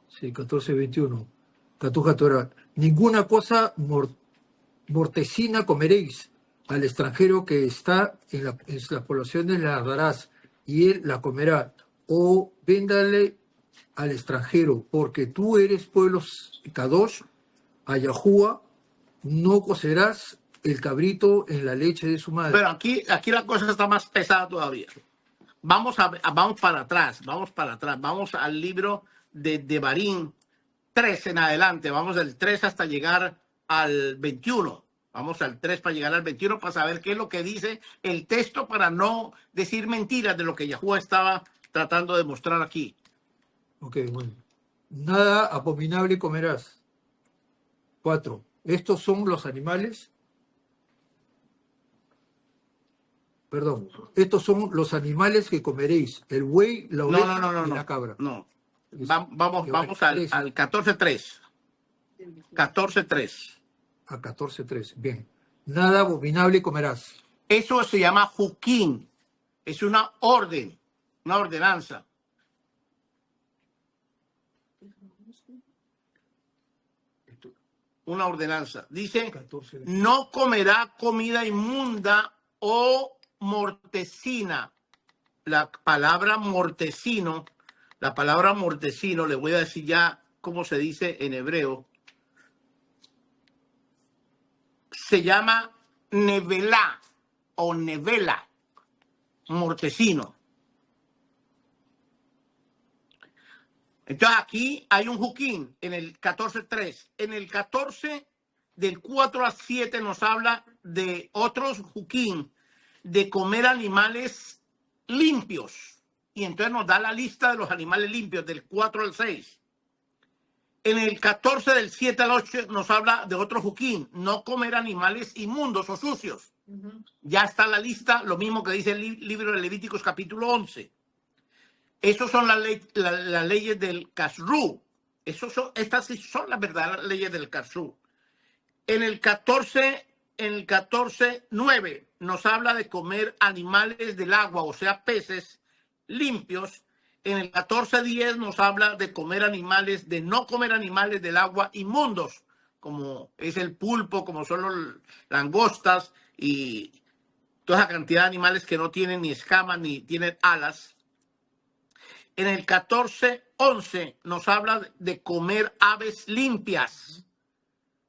Sí, 14:21. Catuja Torah. Ninguna cosa mortecina comeréis. Al extranjero que está en las poblaciones la darás, y él la comerá. O véndale al extranjero, porque tú eres pueblo Kadosh, a Yahuwah, no cocerás el cabrito en la leche de su madre. Pero aquí la cosa está más pesada todavía. Vamos para atrás, vamos al libro de Devarim 3 en adelante, vamos del 3 hasta llegar al 21. Vamos al 3 para llegar al 21 para saber qué es lo que dice el texto para no decir mentiras de lo que Yahuwah estaba tratando de mostrar aquí. Ok, bueno. Nada abominable comerás. 4. Estos son los animales. Perdón. Estos son los animales que comeréis. El buey, la oveja y la cabra. No. Vamos al 14:3. 14:3. A 14:3. Bien. Nada abominable comerás. Eso se llama Juquín. Es una orden, una ordenanza. Una ordenanza. Dice, 14. no comerá comida inmunda o mortecina. La palabra mortecino, le voy a decir ya cómo se dice en hebreo. Se llama nevelá o nevela, mortecino. Entonces aquí hay un juquín en el 14:3. En el 14, del 4 al 7, nos habla de otros juquín, de comer animales limpios. Y entonces nos da la lista de los animales limpios del 4 al 6. En el 14, del 7 al 8, nos habla de otro juquín, no comer animales inmundos o sucios. Ya está la lista, lo mismo que dice el libro de Levíticos capítulo 11. Esas son las leyes del Kashrú. Estas sí son las verdaderas leyes del Kashrú. En el 14:9 nos habla de comer animales del agua, o sea, peces limpios. En el 14:10 nos habla de no comer animales del agua inmundos, como es el pulpo, como son los langostas y toda esa cantidad de animales que no tienen ni escamas ni tienen alas. En el 14:11 nos habla de comer aves limpias.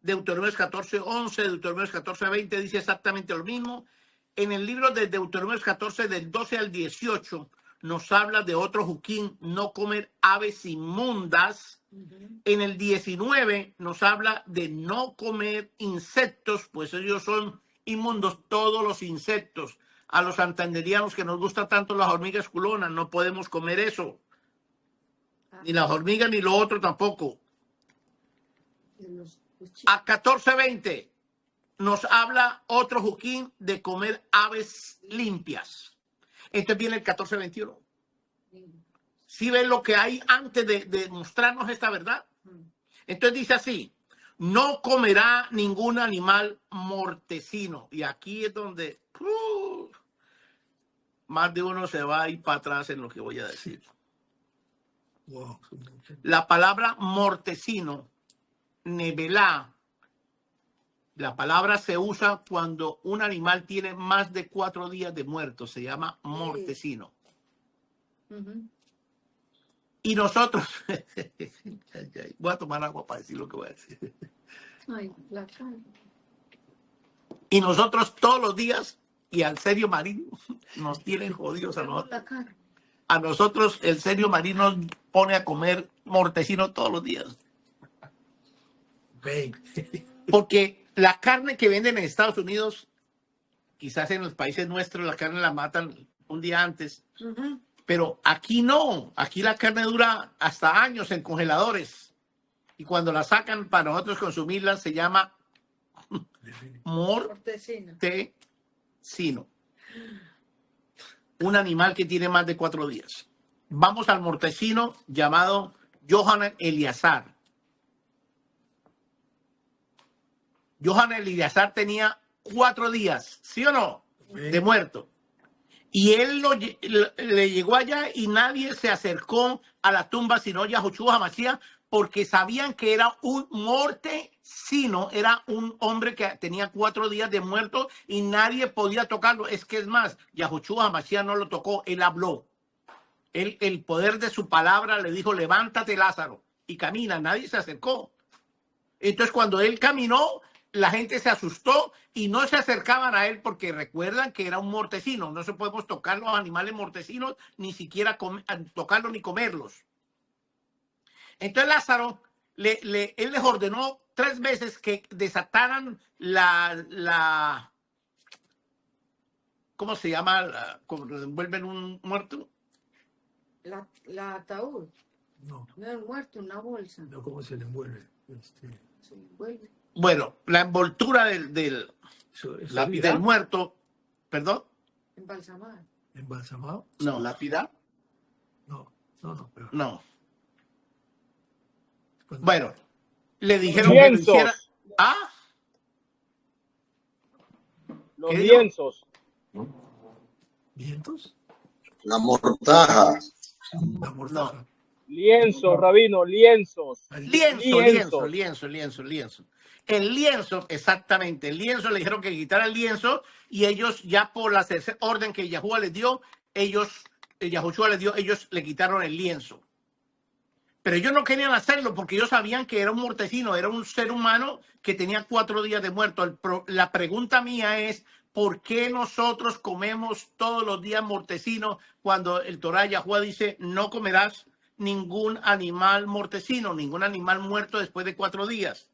Deuteronomio 14:11, Deuteronomio 14:20 dice exactamente lo mismo. En el libro de Deuteronomio 14, del 12 al 18, nos habla de otro juquín, no comer aves inmundas. En el 19 nos habla de no comer insectos, pues ellos son inmundos, todos los insectos. A los santanderianos que nos gustan tanto las hormigas culonas, no podemos comer eso. Ni las hormigas ni lo otro tampoco. A 14:20 nos habla otro juquín de comer aves limpias. Entonces viene el 14:21. ¿Sí ven lo que hay antes de mostrarnos esta verdad? Entonces dice así, no comerá ningún animal mortecino. Y aquí es donde más de uno se va a ir para atrás en lo que voy a decir. Wow. La palabra mortecino nevelá. La palabra se usa cuando un animal tiene más de 4 días de muerto. Se llama mortecino. Y nosotros... voy a tomar agua para decir lo que voy a decir. Ay, la carne. Y nosotros todos los días, y al serio marino, nos tienen jodidos a nosotros. La carne. A nosotros el serio marino nos pone a comer mortecino todos los días. Porque la carne que venden en Estados Unidos, quizás en los países nuestros la carne la matan un día antes, pero aquí no. Aquí la carne dura hasta años en congeladores. Y cuando la sacan para nosotros consumirla se llama mortecino. Un animal que tiene más de 4 días. Vamos al mortecino llamado Johann Eleazar. Johann Eleazar tenía 4 días, ¿sí o no? De muerto. Y él le llegó allá y nadie se acercó a la tumba sino Yahushua HaMashiach, porque sabían que era un mortecino, era un hombre que tenía 4 días de muerto y nadie podía tocarlo. Es que es más, Yahushua HaMashiach no lo tocó, él habló. El poder de su palabra le dijo, levántate Lázaro, y camina, nadie se acercó. Entonces cuando él caminó, la gente se asustó y no se acercaban a él porque recuerdan que era un mortecino. No se podemos tocar los animales mortecinos, ni siquiera tocarlos ni comerlos. Entonces Lázaro, él les ordenó 3 veces que desataran ¿cómo se llama? ¿Cómo envuelven un muerto? La ataúd. No. No es muerto, una bolsa. No, ¿cómo se le envuelve? Se envuelve. Bueno, la envoltura del muerto, ¿perdón? Embalsamado. ¿Embalsamado? No. ¿Lápida? No. No. Bueno, le dijeron que lo hiciera. ¿Ah? Los lienzos. ¿Vientos? La mortaja. La mortaja. No. Lienzos, rabino, lienzos. Lienzo. El lienzo, exactamente. El lienzo, le dijeron que quitara el lienzo y ellos ya por la orden que Yahushua les dio, ellos le quitaron el lienzo. Pero ellos no querían hacerlo porque ellos sabían que era un mortecino, era un ser humano que tenía 4 días de muerto. La pregunta mía es, ¿por qué nosotros comemos todos los días mortecino cuando el Torah Yahuwah dice no comerás ningún animal mortecino, ningún animal muerto después de 4 días?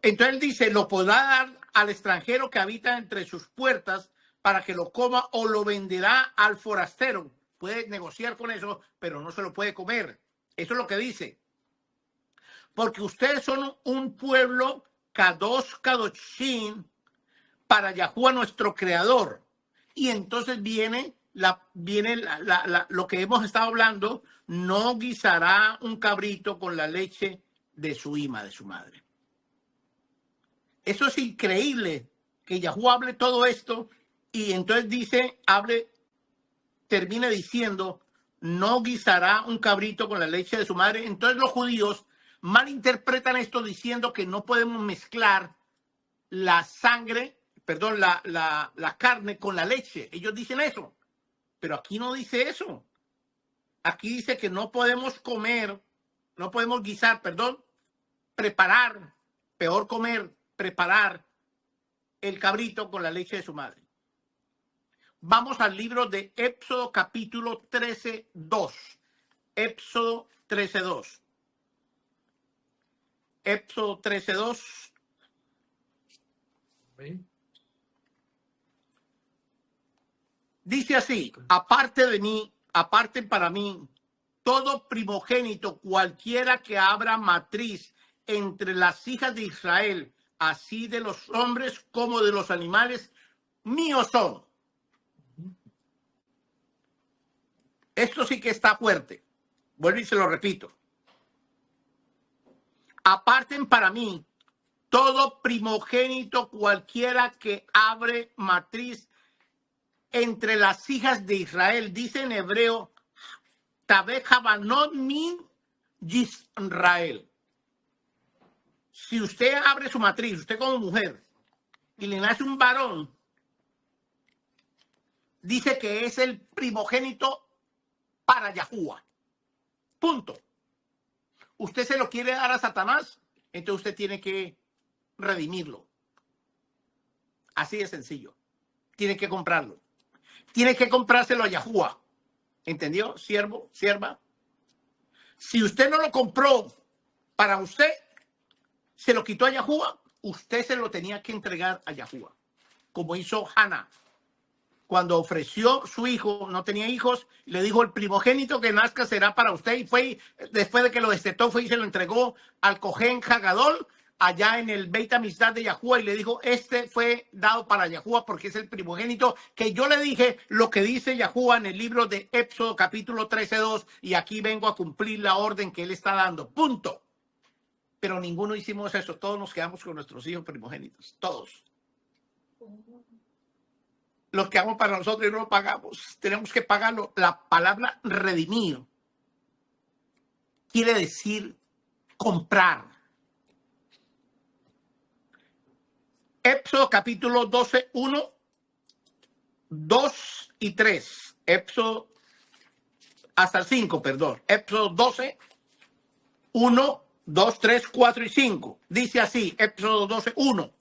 Entonces él dice, lo podrá dar al extranjero que habita entre sus puertas para que lo coma o lo venderá al forastero. Puede negociar con eso, pero no se lo puede comer. Eso es lo que dice. Porque ustedes son un pueblo Kadosh Kadoshim para Yahuwah nuestro creador. Y entonces viene lo que hemos estado hablando, no guisará un cabrito con la leche de su ima, de su madre. Eso es increíble, que Yahuwah hable todo esto y entonces termina diciendo, no guisará un cabrito con la leche de su madre. Entonces los judíos malinterpretan esto diciendo que no podemos mezclar la carne con la leche. Ellos dicen eso, pero aquí no dice eso. Aquí dice que no podemos preparar el cabrito con la leche de su madre. Vamos al libro de Éxodo capítulo 13:2. Éxodo 13:2. Éxodo 13:2. Dice así, aparten para mí todo primogénito, cualquiera que abra matriz entre las hijas de Israel, así de los hombres como de los animales, míos son. Esto sí que está fuerte. Vuelvo y se lo repito. Aparten para mí todo primogénito, cualquiera que abre matriz entre las hijas de Israel. Dice en hebreo, Tabej Habanot min Yisrael. si usted abre su matriz, usted como mujer, y le nace un varón, dice que es el primogénito para Yahuwah. Punto. Usted se lo quiere dar a Satanás, entonces usted tiene que redimirlo. Así de sencillo. Tiene que comprarlo. Tiene que comprárselo a Yahuwah. ¿Entendió, siervo, sierva? Si usted no lo compró para usted, se lo quitó a Yahuwah, usted se lo tenía que entregar a Yahuwah. Como hizo Hannah. Cuando ofreció su hijo, no tenía hijos, le dijo: el primogénito que nazca será para usted. Y fue, después de que lo destetó, fue y se lo entregó al Cohen Hagadol, allá en el Beit Hamikdash de Yahuwah, y le dijo: este fue dado para Yahuwah porque es el primogénito, que yo le dije lo que dice Yahuwah en el libro de Éxodo capítulo 13:2, y aquí vengo a cumplir la orden que él está dando. Punto. Pero ninguno hicimos eso. Todos nos quedamos con nuestros hijos primogénitos. Todos. Los que hagamos para nosotros y no lo pagamos, tenemos que pagarlo. La palabra redimir quiere decir comprar. Éxodo capítulo 12, 1, 2 y 3. Éxodo hasta el 5, perdón. Éxodo 12, 1, 2, 3, 4 y 5. Dice así, Éxodo 12, 1.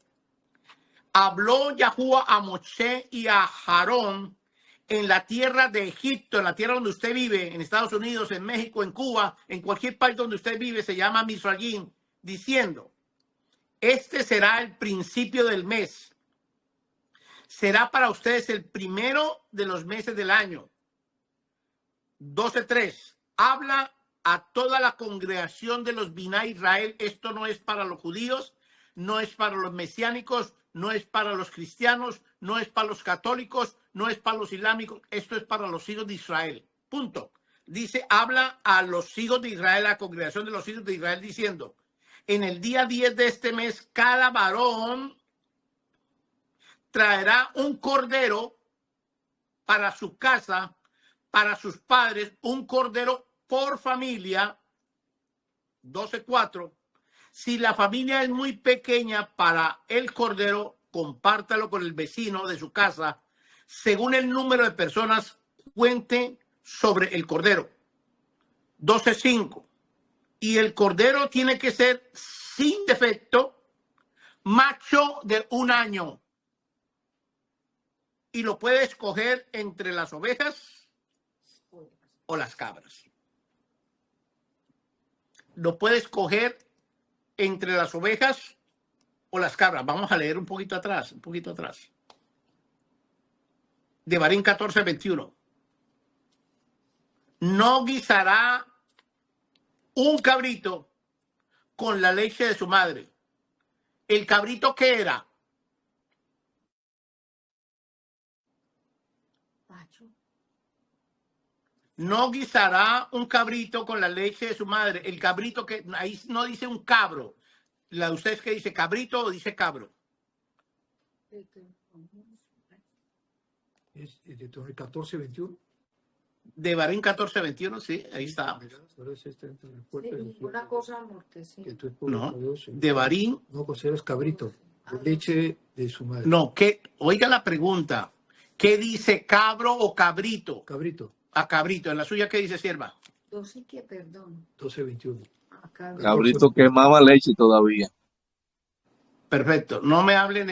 Habló Yahuwah a Moshe y a Aarón en la tierra de Egipto, en la tierra donde usted vive, en Estados Unidos, en México, en Cuba, en cualquier país donde usted vive, se llama Mizraim, diciendo: este será el principio del mes. Será para ustedes el primero de los meses del año. 12:3. Habla a toda la congregación de los Biná Israel. Esto no es para los judíos, no es para los mesiánicos, no es para los cristianos, no es para los católicos, no es para los islámicos. Esto es para los hijos de Israel. Punto. Dice: habla a los hijos de Israel, a la congregación de los hijos de Israel, diciendo: en el día 10 de este mes, cada varón traerá un cordero para su casa, para sus padres, un cordero por familia. 12:4. Si la familia es muy pequeña para el cordero, compártalo con el vecino de su casa. Según el número de personas, cuente sobre el cordero. 12:5. Y el cordero tiene que ser sin defecto, macho de 1 año. Y lo puede escoger entre las ovejas o las cabras. Lo puede escoger entre las ovejas o las cabras. Vamos a leer un poquito atrás, Devarim 14:21. No guisará un cabrito con la leche de su madre. ¿El cabrito qué era? No guisará un cabrito con la leche de su madre. El cabrito que ahí no dice un cabro. La de ustedes que dice cabrito o dice cabro. Es de 14:21. Devarim 14:21, sí, ahí está. Ninguna cosa amortecida. No, Devarim. No consideras cabrito, de leche de su madre. No, que oiga la pregunta. ¿Qué dice cabro o cabrito? Cabrito. A cabrito. En la suya, ¿qué dice, sierva? 12 que, perdón. 12:21. Cabrito que mama leche todavía. Perfecto. No me hablen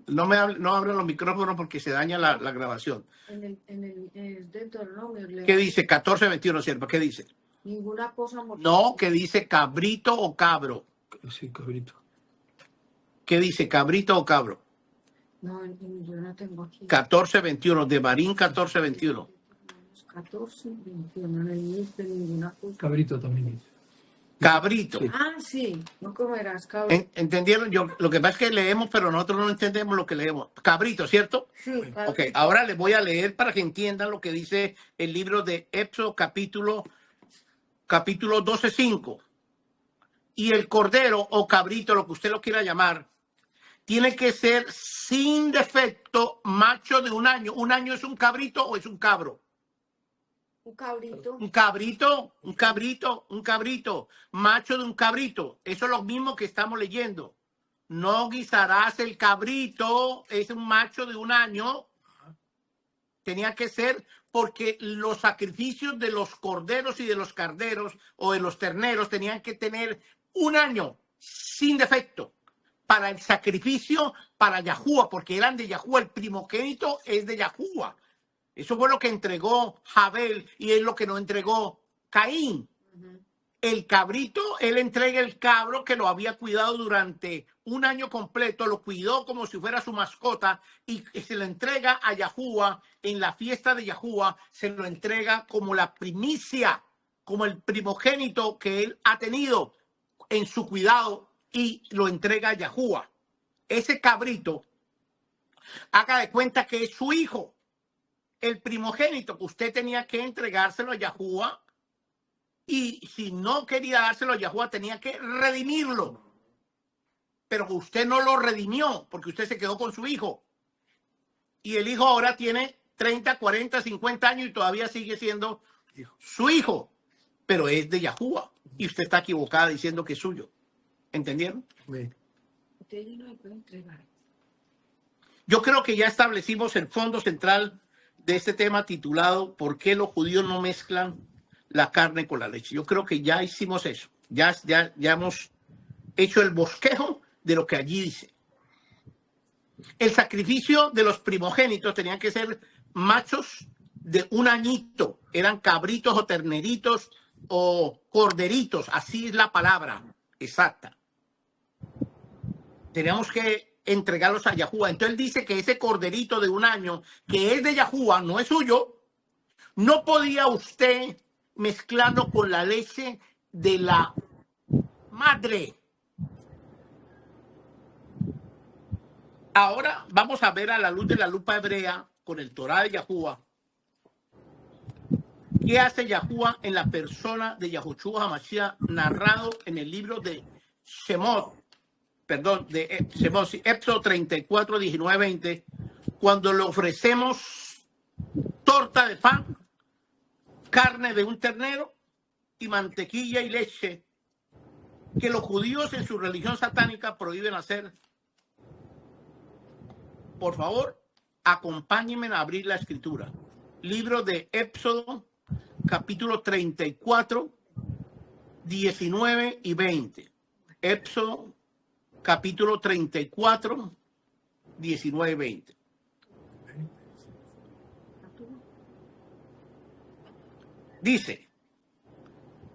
no abran los micrófonos porque se daña la grabación. En el Deuteronomio. ¿Qué dice? 14:21, sierva. ¿Qué dice? Ninguna cosa amortecida. No, que dice cabrito o cabro. Sí, cabrito. ¿Qué dice? ¿Cabrito o cabro? No, yo no tengo aquí. 14:21, Devarim 14:21. 14:21, no dice ninguna cosa. Cabrito también dice. Cabrito. Sí. Ah, sí, no comerás cabrito. ¿Entendieron? Lo que pasa es que leemos, pero nosotros no entendemos lo que leemos. Cabrito, ¿cierto? Sí, cabrito. Ok, ahora les voy a leer para que entiendan lo que dice el libro de Éxodo capítulo 12:5. Y el cordero o cabrito, lo que usted lo quiera llamar, tiene que ser sin defecto, macho de 1 año. ¿1 año es un cabrito o es un cabro? Un cabrito. Un cabrito, un cabrito, un cabrito, macho de un cabrito. Eso es lo mismo que estamos leyendo. No guisarás el cabrito, es un macho de un año. Tenía que ser porque los sacrificios de los corderos y de los carneros o de los terneros tenían que tener un año sin defecto para el sacrificio para Yahuwah, porque eran de Yahuwah, el primogénito es de Yahuwah. Eso fue lo que entregó Abel y es lo que no entregó Caín. El cabrito, él entrega el cabro que lo había cuidado durante un año completo, lo cuidó como si fuera su mascota y se lo entrega a Yahuwah en la fiesta de Yahuwah, se lo entrega como la primicia, como el primogénito que él ha tenido en su cuidado y lo entrega a Yahuwah. Ese cabrito, haga de cuenta que es su hijo. El primogénito, usted tenía que entregárselo a Yahuwah y si no quería dárselo a Yahuwah tenía que redimirlo. Pero usted no lo redimió porque usted se quedó con su hijo. Y el hijo ahora tiene 30, 40, 50 años y todavía sigue siendo su hijo. Pero es de Yahuwah y usted está equivocada diciendo que es suyo. ¿Entendieron? Ustedes no lo pueden entregar. Yo creo que ya establecimos el fondo central de este tema titulado ¿Por qué los judíos no mezclan la carne con la leche? Yo creo que ya hicimos eso. Ya hemos hecho el bosquejo de lo que allí dice. El sacrificio de los primogénitos tenían que ser machos de un añito. Eran cabritos o terneritos o corderitos. Así es la palabra exacta. Teníamos que entregarlos a Yahuwah. Entonces él dice que ese corderito de un año, que es de Yahuwah, no es suyo, no podía usted mezclarlo con la leche de la madre. Ahora vamos a ver a la luz de la lupa hebrea con el Torá de Yahuwah. ¿Qué hace Yahuwah en la persona de Yahushua HaMashiach narrado en el libro de Shemot? Perdón, de Shemot, Éxodo 34, 19, 20, cuando le ofrecemos torta de pan, carne de un ternero y mantequilla y leche, que los judíos en su religión satánica prohíben hacer. Por favor, acompáñenme a abrir la escritura. Libro de Éxodo, capítulo 34, 19 y 20. Éxodo, capítulo 34, 19 y 20. Dice,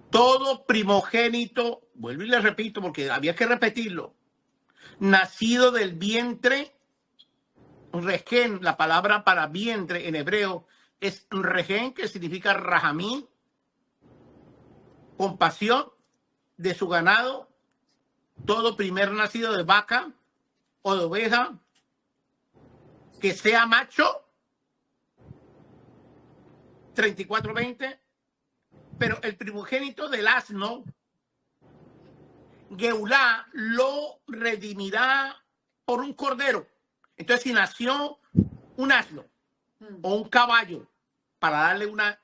todo primogénito, vuelvo y le repito porque había que repetirlo, nacido del vientre, regen, la palabra para vientre en hebreo es regen, que significa rahamín, compasión de su ganado, todo primer nacido de vaca o de oveja, que sea macho, 34:20, pero el primogénito del asno, Geulá, lo redimirá por un cordero. Entonces, si nació un asno o un caballo para darle una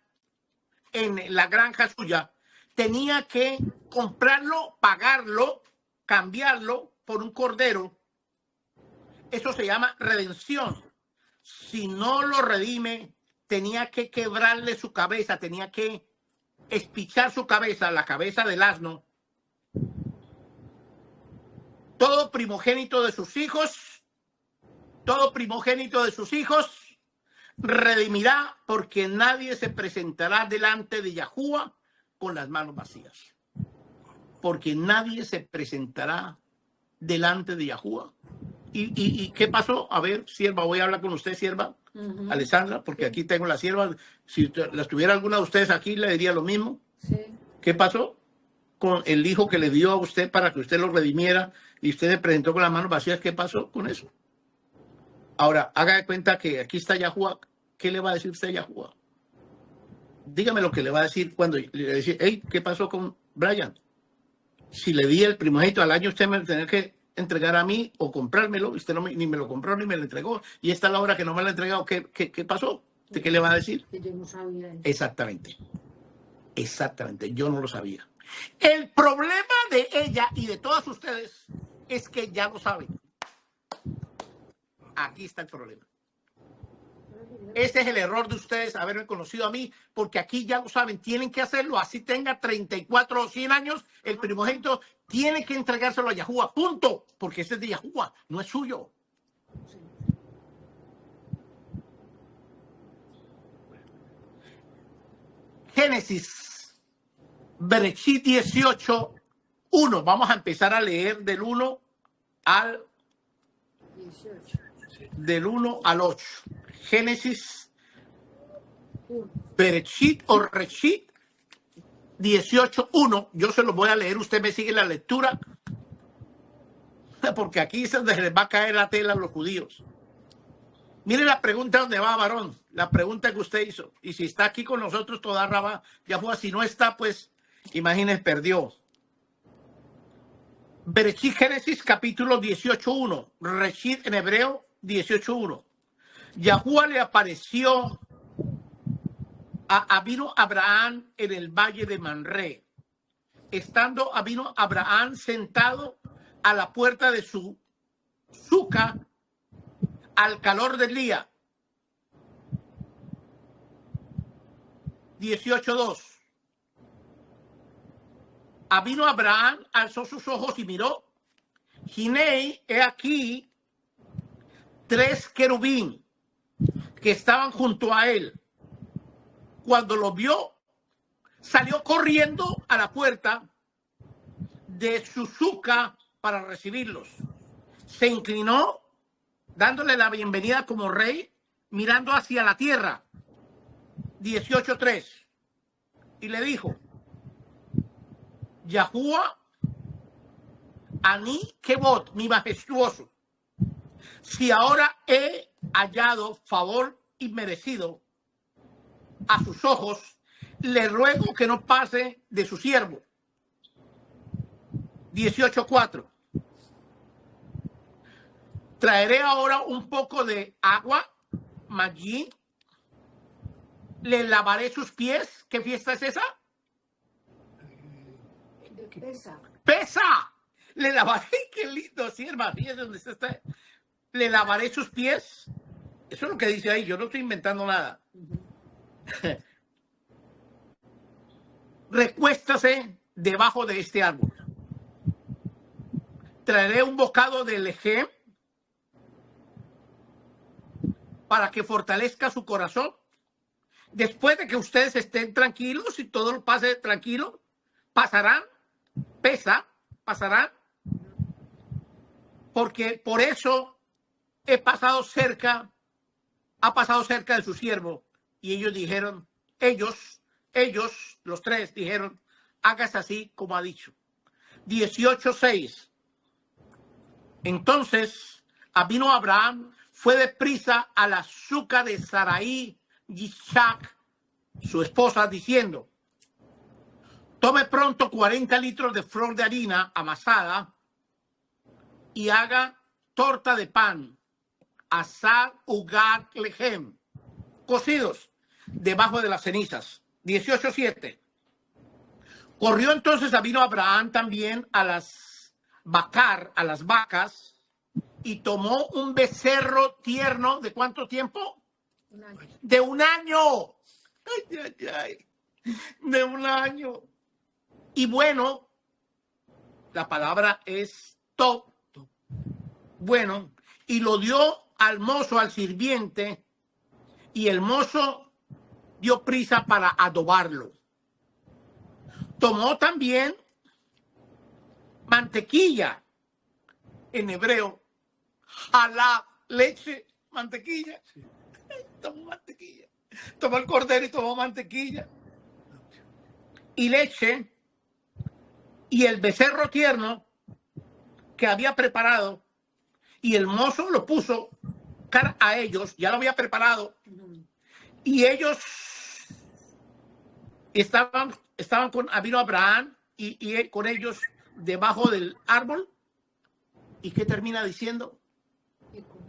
en la granja suya, tenía que comprarlo, pagarlo, cambiarlo por un cordero. Eso se llama redención. Si no lo redime, tenía que quebrarle su cabeza, tenía que espichar su cabeza, la cabeza del asno. Todo primogénito de sus hijos, redimirá, porque nadie se presentará delante de Yahuwah con las manos vacías. Porque nadie se presentará delante de Yahuwah. ¿Y qué pasó? A ver, sierva, voy a hablar con usted, sierva, Alessandra, porque aquí tengo la sierva. Si las tuviera alguna de ustedes aquí, le diría lo mismo. Sí. ¿Qué pasó con el hijo que le dio a usted para que usted lo redimiera y usted le presentó con las manos vacías? ¿Qué pasó con eso? Ahora, haga de cuenta que aquí está Yahuwah. ¿Qué le va a decir usted a Yahuwah? Dígame lo que le va a decir cuando le dice, hey, ¿qué pasó con Brian? Si le di el primogénito al año, usted me tiene que entregar a mí o comprármelo. Usted no ni me lo compró ni me lo entregó. Y esta es la hora que no me lo ha entregado. ¿Qué pasó? ¿Usted qué le va a decir? Que yo no sabía eso. Exactamente. Exactamente. Yo no lo sabía. El problema de ella y de todas ustedes es que ya lo saben. Aquí está el problema. Ese es el error de ustedes, haberme conocido a mí, porque aquí ya lo saben, tienen que hacerlo, así tenga 34 o 100 años, el primogénito tiene que entregárselo a Yahuwah, punto, porque ese es de Yahuwah, no es suyo. Génesis, Bereshit 18, 1, vamos a empezar a leer del 1 al 18. del 1 al 8. Génesis, Bereshit o Reshit 18:1. Yo se lo voy a leer, usted me sigue la lectura, porque aquí es donde les va a caer la tela a los judíos. Mire la pregunta donde va, varón, la pregunta que usted hizo. Y si está aquí con nosotros toda Rabá, ya fue. Si no está, pues, imagínese, perdió. Bereshit, Génesis, capítulo 18:1. Reshit en hebreo, 18:1. Yahuwah le apareció vino Abraham en el valle de Manré, estando vino Abraham sentado a la puerta de su suca al calor del día. 18:2. Vino Abraham, alzó sus ojos y miró. Ginei, he aquí 3 querubín que estaban junto a él. Cuando lo vio, salió corriendo a la puerta de su suca para recibirlos. Se inclinó, dándole la bienvenida como rey, mirando hacia la tierra. 18:3. Y le dijo: Yahuwah, Ani Kebot, mi majestuoso, si ahora he hallado favor inmerecido a sus ojos, le ruego que no pase de su siervo. 18:4. Traeré ahora un poco de agua, magín, le lavaré sus pies. ¿Qué fiesta es esa? Pesa. ¡Pesa! Le lavaré, qué lindo, sierva, fíjese dónde está. Le lavaré sus pies. Eso es lo que dice ahí, yo no estoy inventando nada. Recuéstase debajo de este árbol. Traeré un bocado de lejem para que fortalezca su corazón. Después de que ustedes estén tranquilos y todo lo pase tranquilo, pasarán, pasarán, porque por eso ha pasado cerca de su siervo. Y ellos dijeron, ellos, los 3 dijeron, hágase así como ha dicho. 18:6. Entonces vino Abraham, fue deprisa a la suca de Sarai Yishak, su esposa, diciendo: tome pronto 40 litros de flor de harina amasada y haga torta de pan, asad ugat lejem, cocidos debajo de las cenizas. 18:7. Corrió entonces vino Abraham también a las vacas, y tomó un becerro tierno. ¿De cuánto tiempo? Un año. De 1 año. Ay, ay, ay. De 1 año. Y bueno, la palabra es top. Bueno, y lo dio al mozo, al sirviente, y el mozo dio prisa para adobarlo. Tomó también mantequilla, en hebreo, jalá, leche, mantequilla. Tomó mantequilla. Tomó el cordero y tomó mantequilla y leche, y el becerro tierno que había preparado, y el mozo lo puso cara a ellos, ya lo había preparado, y ellos estaban con vino Abraham y con ellos debajo del árbol. ¿Y qué termina diciendo?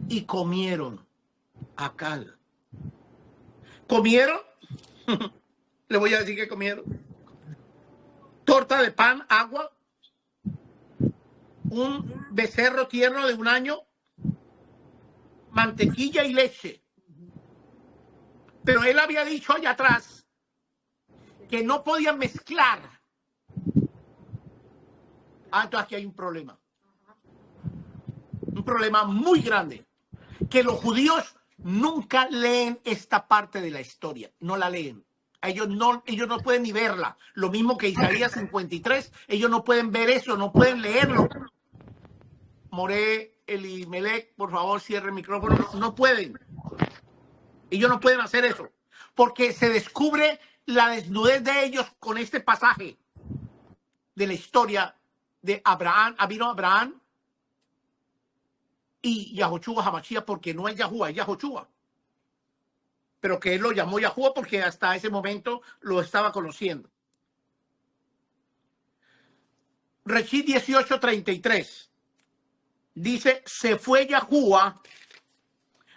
Y comieron. Acal. Comieron, le voy a decir que comieron. Torta de pan, agua, un becerro tierno de 1 año, mantequilla y leche. Pero él había dicho allá atrás que no podían mezclar. Entonces aquí hay un problema. Un problema muy grande. Que los judíos nunca leen esta parte de la historia. No la leen. Ellos no pueden ni verla. Lo mismo que Isaías 53. Ellos no pueden ver eso, no pueden leerlo. Moré, Elimelech, por favor, cierre el micrófono. No pueden. Ellos no pueden hacer eso. Porque se descubre la desnudez de ellos con este pasaje de la historia de Abraham. Vino Abraham y Yahoshua Hamashías, porque no es Yahuwah, es Yahoshua. Pero que él lo llamó Yahuwah porque hasta ese momento lo estaba conociendo. Reshit 18:33 dice: se fue Yahuwah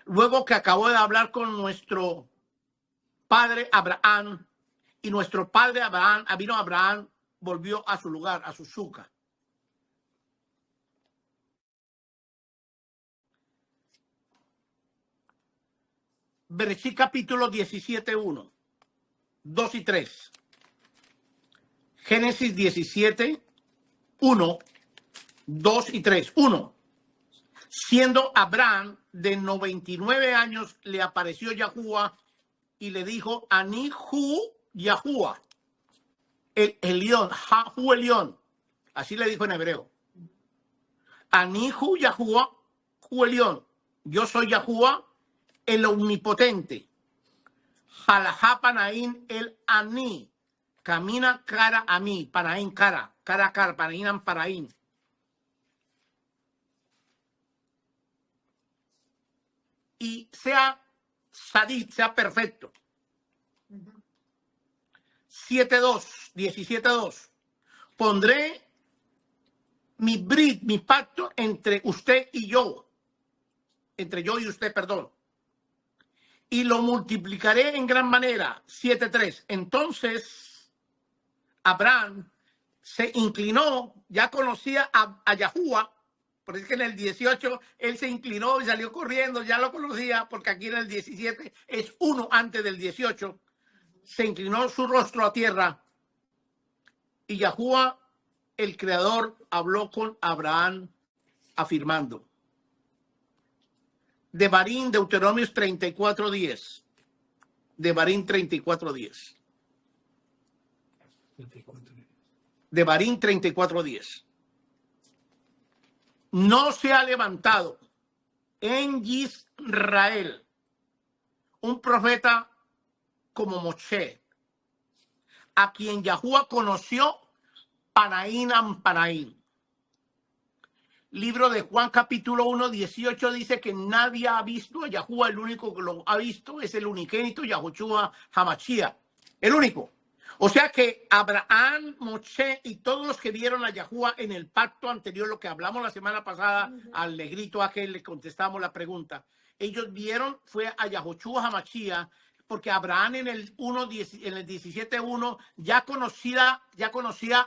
luego que acabó de hablar con nuestro padre Abraham, y nuestro padre Abraham, vino Abraham, volvió a su lugar, a su suca. Bereshit capítulo 17:1, 2 y 3. Génesis 17:1, 2 y 3. 1. Siendo Abraham de 99 años, le apareció Yahuwah y le dijo: Anihu Yahuwah, el Elión, Jahu Elión. Así le dijo en hebreo. Anihu Yahuwah, Hu Elión. Yo soy Yahuwah, el omnipotente. Jalajá Panaín el Ani. Camina cara a mí. Panaín cara. Cara a cara. Panaín Paraín. Y sea sadid, sea perfecto. 17:2. Pondré mi brit, mi pacto entre usted y yo. Entre yo y usted, perdón. Y lo multiplicaré en gran manera. 7:3. Entonces Abraham se inclinó, ya conocía a Yahuwah, por eso que en el 18 él se inclinó y salió corriendo, ya lo conocía, porque aquí en el 17 es uno antes del 18. Se inclinó su rostro a tierra y Yahuwah, el Creador, habló con Abraham afirmando. Devarim, Deuteronomios 34:10. Devarim 34:10. Devarim 34:10. No se ha levantado en Israel un profeta como Moshe, a quien Yahuwah conoció Panaín Panaín. Libro de Juan capítulo 1:18 dice que nadie ha visto a Yahuwah, el único que lo ha visto es el unigénito Yahoshua Hamashiach, el único. O sea que Abraham, Moshe y todos los que vieron a Yahuwah en el pacto anterior, lo que hablamos la semana pasada, al negrito a que le contestamos la pregunta, ellos vieron fue a Yahoshua Hamashiach, porque Abraham en el 17:1 ya conocía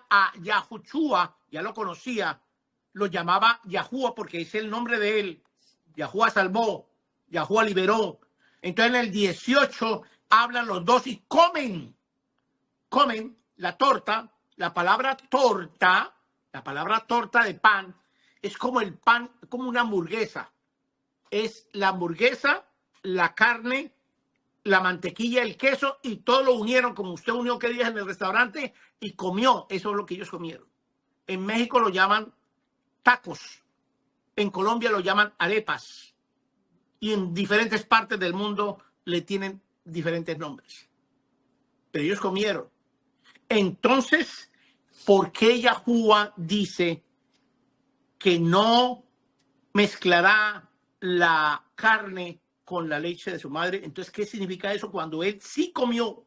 a Yahoshua, ya lo conocía. Lo llamaba Yahuwah porque es el nombre de él. Yahuwah salvó, Yahuwah liberó. Entonces en el 18 hablan los dos y comen la torta. La palabra torta de pan es como el pan, como una hamburguesa. Es la hamburguesa, la carne, la mantequilla, el queso y todo lo unieron como usted unió que días en el restaurante y comió. Eso es lo que ellos comieron. En México lo llaman tacos. En Colombia lo llaman arepas. Y en diferentes partes del mundo le tienen diferentes nombres. Pero ellos comieron. Entonces, ¿por qué Yahuwah dice que no mezclará la carne con la leche de su madre? Entonces, ¿qué significa eso cuando él sí comió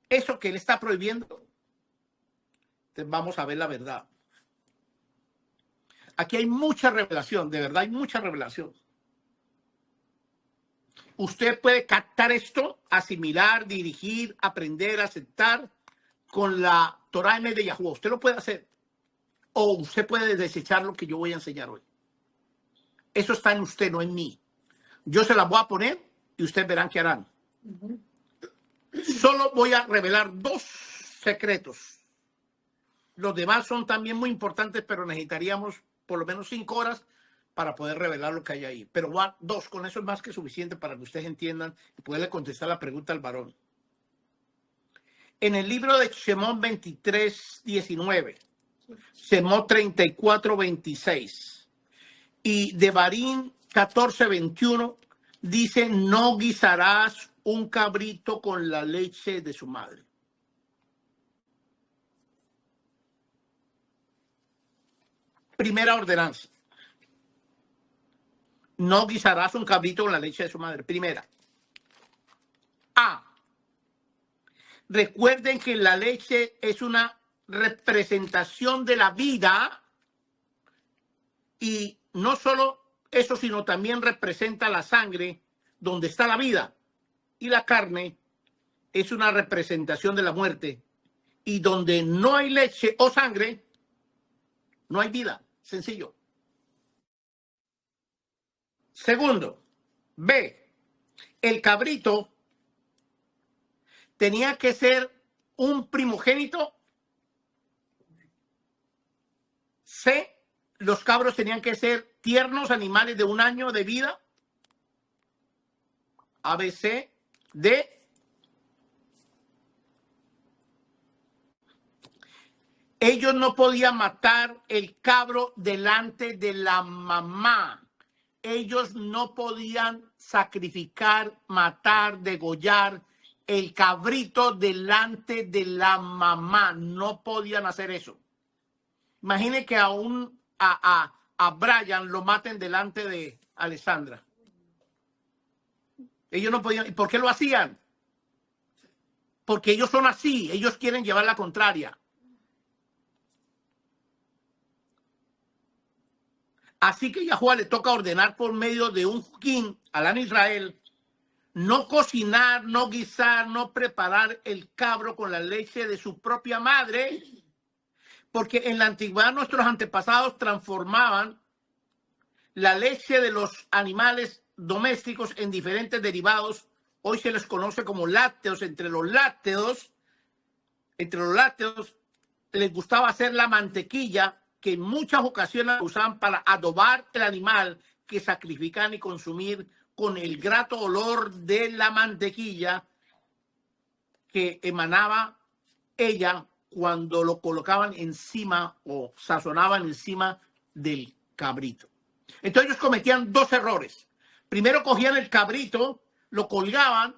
eso que él está prohibiendo? Entonces, vamos a ver la verdad. Aquí hay mucha revelación, de verdad hay mucha revelación. usted puede captar esto, asimilar, dirigir, aprender, aceptar con la Torah de Yahuwah. Usted lo puede hacer. O usted puede desechar lo que yo voy a enseñar hoy. Eso está en usted, no en mí. Yo se las voy a poner y ustedes verán qué harán. Solo voy a revelar 2 secretos. Los demás son también muy importantes, pero necesitaríamos por lo menos 5 horas para poder revelar lo que hay ahí. Pero 2, con eso es más que suficiente para que ustedes entiendan y poderle contestar la pregunta al varón. En el libro de Shemot 23:19, Shemot 34:26 y Devarim 14:21 dice: no guisarás un cabrito con la leche de su madre. Primera ordenanza. No guisarás un cabrito con la leche de su madre. Primera. A. Recuerden que la leche es una representación de la vida y no solo eso, sino también representa la sangre donde está la vida. Y la carne es una representación de la muerte. Y donde no hay leche o sangre, no hay vida. Sencillo. Segundo, B. El cabrito tenía que ser un primogénito. C. Los cabros tenían que ser tiernos animales de 1 año de vida. A, B, C. D. Ellos no podían matar el cabro delante de la mamá. Ellos no podían sacrificar, matar, degollar el cabrito delante de la mamá. No podían hacer eso. Imagine que a Brian lo maten delante de Alessandra. Ellos no podían. ¿Y por qué lo hacían? Porque ellos son así. Ellos quieren llevar la contraria. Así que Yahuwah le toca ordenar por medio de un juquín al Am Israel no cocinar, no guisar, no preparar el cabro con la leche de su propia madre, porque en la antigüedad nuestros antepasados transformaban la leche de los animales domésticos en diferentes derivados. Hoy se les conoce como lácteos. Entre los lácteos les gustaba hacer la mantequilla, que en muchas ocasiones usaban para adobar el animal que sacrifican y consumir, con el grato olor de la mantequilla que emanaba ella cuando lo colocaban encima o sazonaban encima del cabrito. Entonces ellos cometían 2 errores. Primero cogían el cabrito, lo colgaban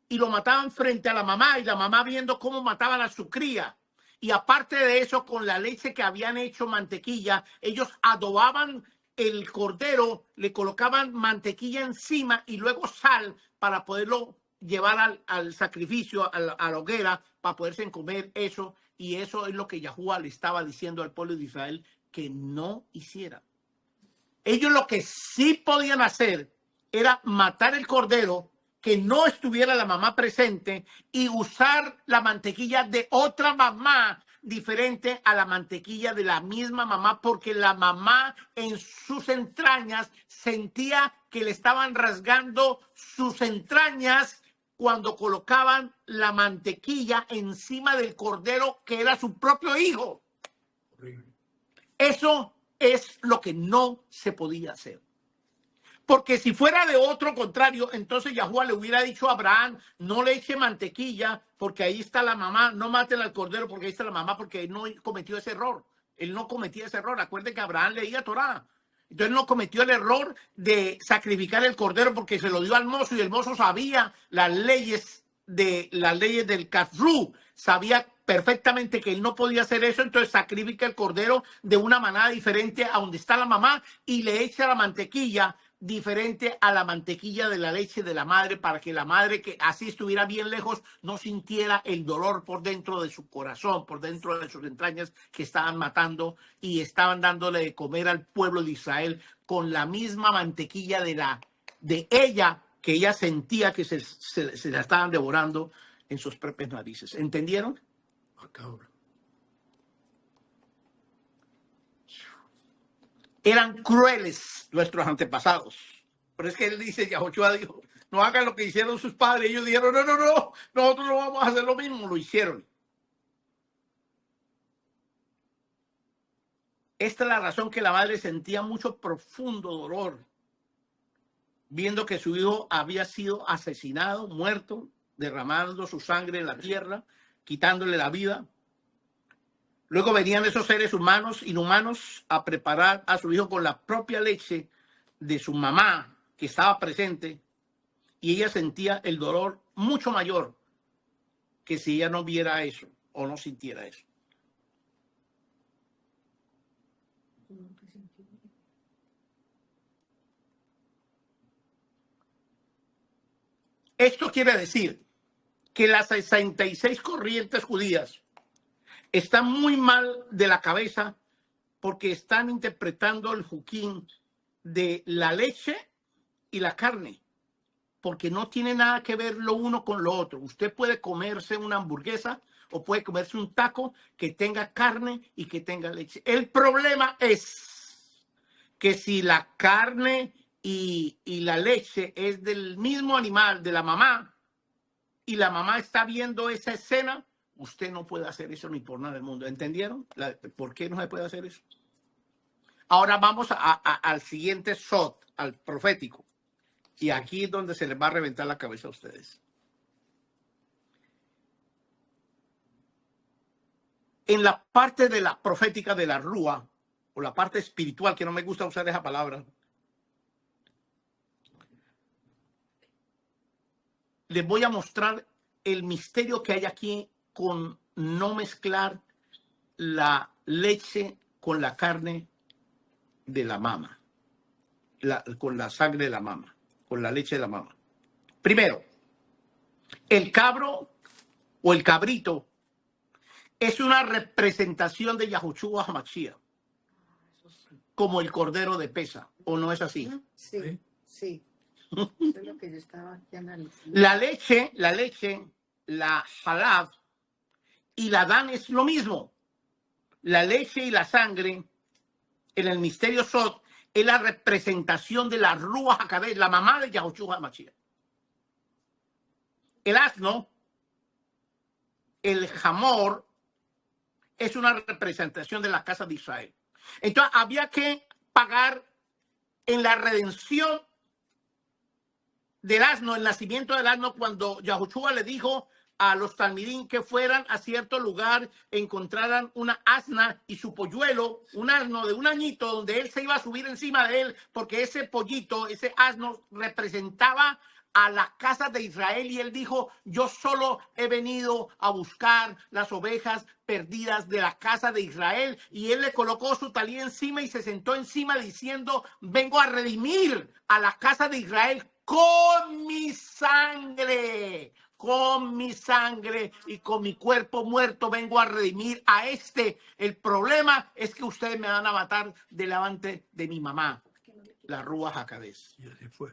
y lo mataban frente a la mamá, y la mamá viendo cómo mataban a su cría. Y aparte de eso, con la leche que habían hecho mantequilla, ellos adobaban el cordero, le colocaban mantequilla encima y luego sal para poderlo llevar al sacrificio, a la hoguera, para poderse comer eso. Y eso es lo que Yahuwah le estaba diciendo al pueblo de Israel que no hiciera. Ellos lo que sí podían hacer era matar el cordero, que no estuviera la mamá presente, y usar la mantequilla de otra mamá diferente a la mantequilla de la misma mamá, porque la mamá en sus entrañas sentía que le estaban rasgando sus entrañas cuando colocaban la mantequilla encima del cordero, que era su propio hijo. Eso es lo que no se podía hacer. Porque si fuera de otro contrario, entonces Yahuwah le hubiera dicho a Abraham: no le eche mantequilla porque ahí está la mamá, no maten al cordero porque ahí está la mamá, porque él no cometió ese error. Él no cometía ese error. Acuérdense que Abraham leía Torah. Entonces no cometió el error de sacrificar el cordero porque se lo dio al mozo, y el mozo sabía las leyes del Kafru, sabía perfectamente que él no podía hacer eso. Entonces sacrifica el cordero de una manera diferente a donde está la mamá y le echa la mantequilla diferente a la mantequilla de la leche de la madre, para que la madre, que así estuviera bien lejos, no sintiera el dolor por dentro de su corazón, por dentro de sus entrañas, que estaban matando y estaban dándole de comer al pueblo de Israel con la misma mantequilla de ella, que ella sentía que se la estaban devorando en sus propias narices. ¿Entendieron? Macabro. Eran crueles nuestros antepasados. Pero es que él dice, Yahoshua dijo, no hagan lo que hicieron sus padres. Ellos dijeron, no, nosotros no vamos a hacer lo mismo. Lo hicieron. Esta es la razón que la madre sentía mucho profundo dolor, viendo que su hijo había sido asesinado, muerto, derramando su sangre en la tierra, quitándole la vida. Luego venían esos seres humanos, inhumanos, a preparar a su hijo con la propia leche de su mamá, que estaba presente, y ella sentía el dolor mucho mayor que si ella no viera eso o no sintiera eso. Esto quiere decir que las 66 corrientes judías están muy mal de la cabeza porque están interpretando el juquín de la leche y la carne, porque no tiene nada que ver lo uno con lo otro. Usted puede comerse una hamburguesa o puede comerse un taco que tenga carne y que tenga leche. El problema es que si la carne y la leche es del mismo animal, de la mamá, y la mamá está viendo esa escena, usted no puede hacer eso ni por nada del mundo. ¿Entendieron? ¿Por qué no se puede hacer eso? Ahora vamos al siguiente sot, al profético. Y aquí es donde se les va a reventar la cabeza a ustedes. En la parte de la profética de la rúa, o la parte espiritual, que no me gusta usar esa palabra, les voy a mostrar el misterio que hay aquí con no mezclar la leche con la carne de la mama, con la sangre de la mama, con la leche de la mama. Primero, el cabro o el cabrito es una representación de Yahushua HaMashiach, como el cordero de Pesa, ¿o no es así? Sí, sí. Eso es lo que yo estaba aquí analizando. La leche, la halab y la dan es lo mismo. La leche y la sangre en el misterio Sot es la representación de la Ruach HaKodesh, la mamá de Yahushua HaMashiach. El asno, el jamor, es una representación de la casa de Israel. Entonces había que pagar en la redención del asno, el nacimiento del asno, cuando Yahushua le dijo a los talmidín que fueran a cierto lugar, encontraran una asna y su polluelo, un asno de un añito, donde él se iba a subir encima de él, porque ese pollito, ese asno, representaba a la casa de Israel, y él dijo, yo solo he venido a buscar las ovejas perdidas de la casa de Israel, y él le colocó su talí encima y se sentó encima diciendo, vengo a redimir a la casa de Israel con mi sangre y con mi cuerpo muerto vengo a redimir a este. El problema es que ustedes me van a matar delante de mi mamá, la Ruach HaKodesh. Y así fue.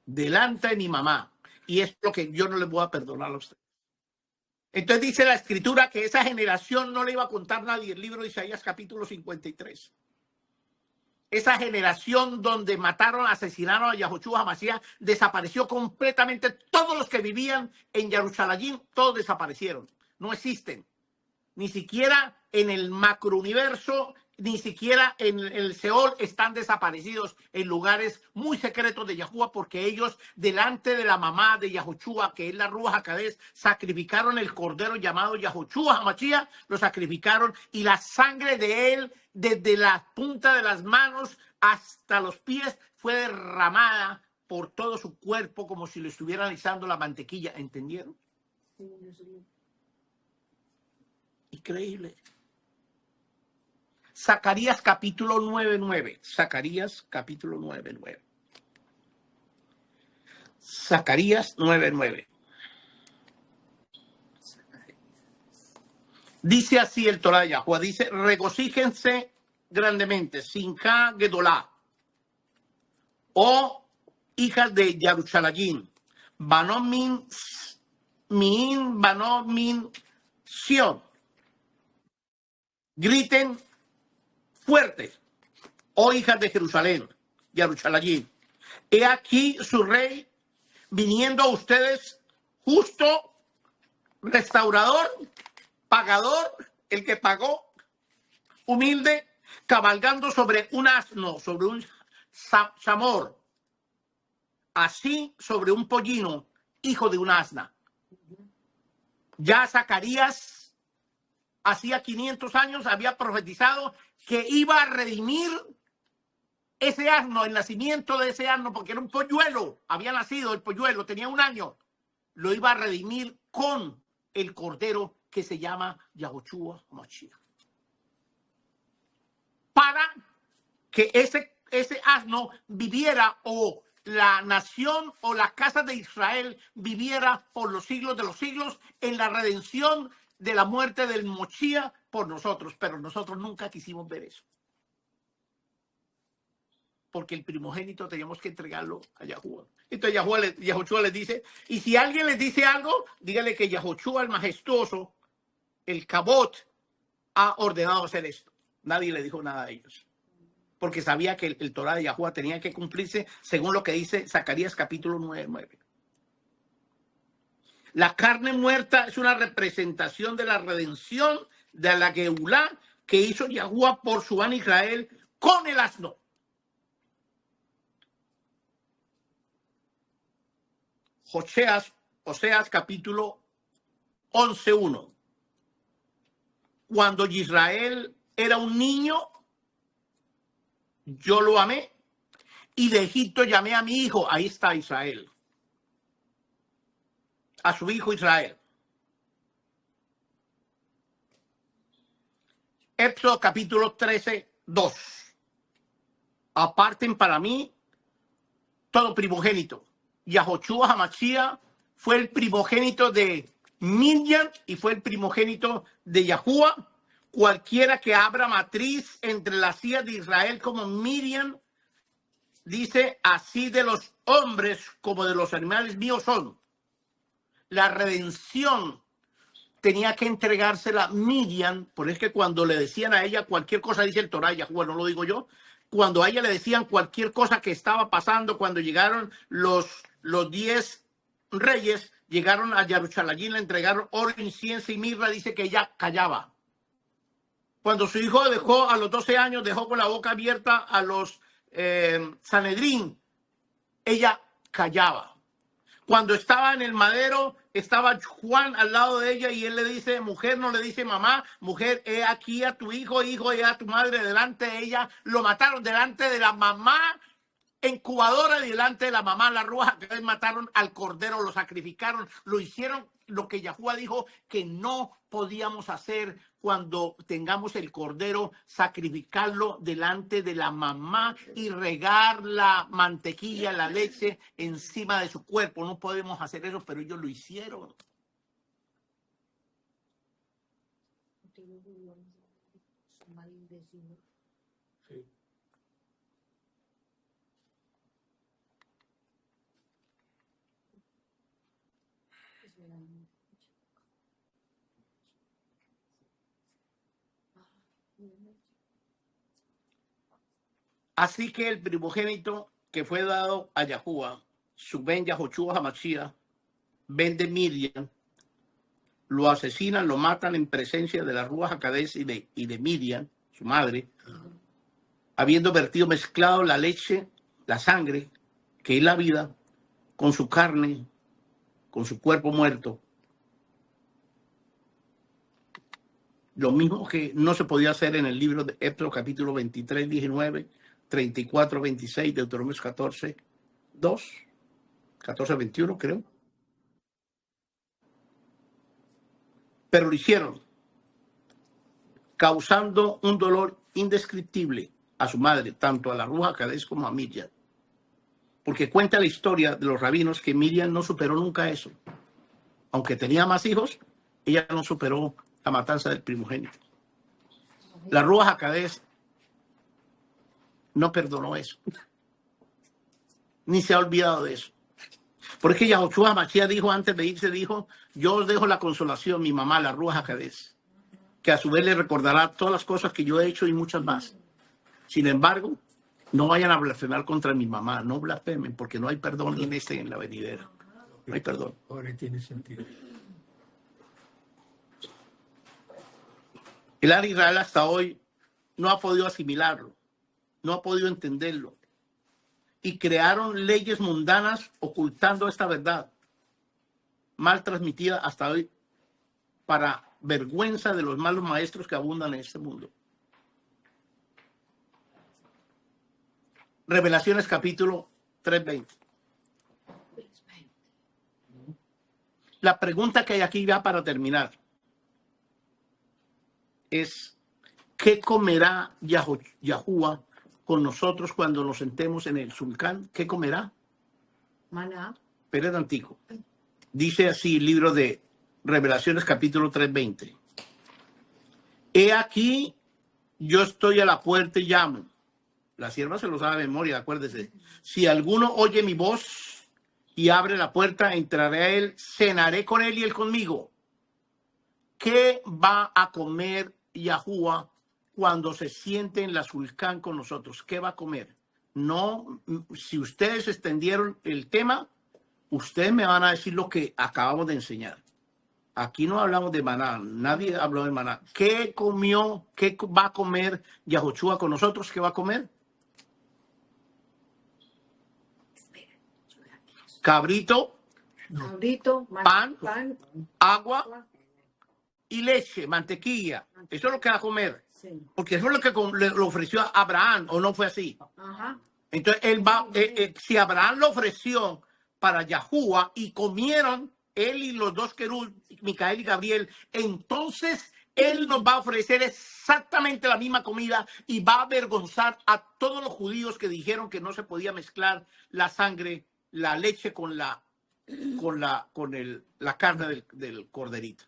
Delante de mi mamá. Y es lo que yo no les voy a perdonar a ustedes. Entonces dice la escritura que esa generación no le iba a contar nadie. El libro de Isaías capítulo 53. Esa generación donde mataron, asesinaron a Yahushua HaMashiach, desapareció completamente. Todos los que vivían en Jerusalén, todos desaparecieron. No existen. Ni siquiera en el macrouniverso, ni siquiera en el Seol están desaparecidos en lugares muy secretos de Yahushua, porque ellos delante de la mamá de Yahushua, que es la Ruach HaKodesh, sacrificaron el cordero llamado Yahushua HaMashiach, lo sacrificaron, y la sangre de él, desde la punta de las manos hasta los pies, fue derramada por todo su cuerpo como si le estuvieran alisando la mantequilla. ¿Entendieron? Increíble. Zacarías capítulo 9:9. Zacarías capítulo 9:9. Zacarías 9:9. Dice así el Torah de Yahuwah, dice, regocíjense grandemente, Sinja Gedolá, o hijas de Yarushalayim, Banomin, Banomin, Sion, griten fuerte, oh hijas de Jerusalén, Yarushalayim, he aquí su rey viniendo a ustedes, justo, restaurador, pagador, el que pagó, humilde, cabalgando sobre un asno, sobre un chamor, así sobre un pollino, hijo de un asna. Ya Zacarías, hacía 500 años, había profetizado que iba a redimir ese asno, el nacimiento de ese asno, porque era un polluelo, había nacido el polluelo, tenía 1 año, lo iba a redimir con el cordero que se llama Yahushua Mashiach. Para que ese asno viviera, o la nación o la casa de Israel viviera por los siglos de los siglos en la redención de la muerte del Mochía por nosotros. Pero nosotros nunca quisimos ver eso. Porque el primogénito teníamos que entregarlo a Yahushua. Entonces Yahushua les dice, y si alguien les dice algo, dígale que Yahushua el majestuoso, el Cabot, ha ordenado hacer esto. Nadie le dijo nada a ellos. Porque sabía que el Torah de Yahuwah tenía que cumplirse según lo que dice Zacarías capítulo 9. La carne muerta es una representación de la redención de la Geulá que hizo Yahuwah por su Ban Israel con el asno. Oseas capítulo 11:1. Cuando Israel era un niño, yo lo amé, y de Egipto llamé a mi hijo. Ahí está Israel. A su hijo Israel. Éxodo capítulo 13:2. Aparten para mí todo primogénito. Yahushua Hamashiach fue el primogénito de Miriam y fue el primogénito de Yahuwah. Cualquiera que abra matriz entre las hijas de Israel como Miriam, dice, así de los hombres como de los animales míos son. La redención tenía que entregársela Miriam, por es que cuando le decían a ella cualquier cosa, dice el Torah, Yahuwah, no lo digo yo, cuando a ella le decían cualquier cosa que estaba pasando, cuando llegaron los 10 reyes, llegaron a Yarushalayim, le entregaron oro, incienso y mirra, dice que ella callaba. Cuando su hijo dejó a los 12 años, dejó con la boca abierta a los Sanedrín, ella callaba. Cuando estaba en el madero, estaba Juan al lado de ella y él le dice, mujer, no le dice mamá, mujer, he aquí a tu hijo, he a tu madre, delante de ella. Lo mataron delante de la mamá incubadora, delante de la mamá, la Ruach, que mataron al cordero, lo sacrificaron, lo hicieron lo que Yahuwah dijo que no podíamos hacer cuando tengamos el cordero, sacrificarlo delante de la mamá y regar la mantequilla, la leche encima de su cuerpo. No podemos hacer eso, pero ellos lo hicieron. Sí. Así que el primogénito que fue dado a Yahuwah, su ben Yahushua Hamashiach, ben de Miriam, lo asesinan, lo matan en presencia de la Ruach HaKodesh y de Miriam, su madre, habiendo vertido mezclado la leche, la sangre, que es la vida, con su carne, con su cuerpo muerto. Lo mismo que no se podía hacer en el libro de Éxodo capítulo 23, 19, 34, 26, Deuteronomio 14, 2, 14, 21 creo. Pero lo hicieron, causando un dolor indescriptible a su madre, tanto a la Ruach HaKodesh como a Miriam. Porque cuenta la historia de los rabinos que Miriam no superó nunca eso. Aunque tenía más hijos, ella no superó la matanza del primogénito. La Ruach HaKodesh no perdonó eso. Ni se ha olvidado de eso. Porque Yahushua Mashiach dijo antes de irse, dijo, yo os dejo la consolación, mi mamá, la Ruach HaKodesh, que a su vez le recordará todas las cosas que yo he hecho y muchas más. Sin embargo, no vayan a blasfemar contra mi mamá, no blasfemen, porque no hay perdón en en la venidera. No hay perdón. Ahora tiene sentido. El Ar Israel hasta hoy no ha podido asimilarlo, no ha podido entenderlo. Y crearon leyes mundanas ocultando esta verdad, mal transmitida hasta hoy, para vergüenza de los malos maestros que abundan en este mundo. Revelaciones capítulo 3:20. La pregunta que hay aquí ya para terminar es, ¿qué comerá Yahuwah con nosotros cuando nos sentemos en el sulcán? ¿Qué comerá? Maná. Pero es antiguo. Dice así el libro de Revelaciones capítulo 3:20. He aquí, yo estoy a la puerta y llamo. La sierva se lo sabe de memoria, acuérdese. Si alguno oye mi voz y abre la puerta, entraré a él, cenaré con él y él conmigo. ¿Qué va a comer Yahuwah cuando se siente en la sulcán con nosotros? ¿Qué va a comer? No, si ustedes extendieron el tema, ustedes me van a decir lo que acabamos de enseñar. Aquí no hablamos de maná, nadie habló de maná. ¿Qué comió, qué va a comer Yahushua con nosotros? ¿Qué va a comer? Cabrito, pan, agua y leche, mantequilla. Eso es lo que va a comer. Sí. Porque eso es lo que le ofreció a Abraham, ¿o no fue así? Ajá. Entonces, él va, si Abraham lo ofreció para Yahuwah y comieron él y los dos querubines, Micael y Gabriel, entonces él nos va a ofrecer exactamente la misma comida y va a avergonzar a todos los judíos que dijeron que no se podía mezclar la sangre, la leche con la carne del corderito.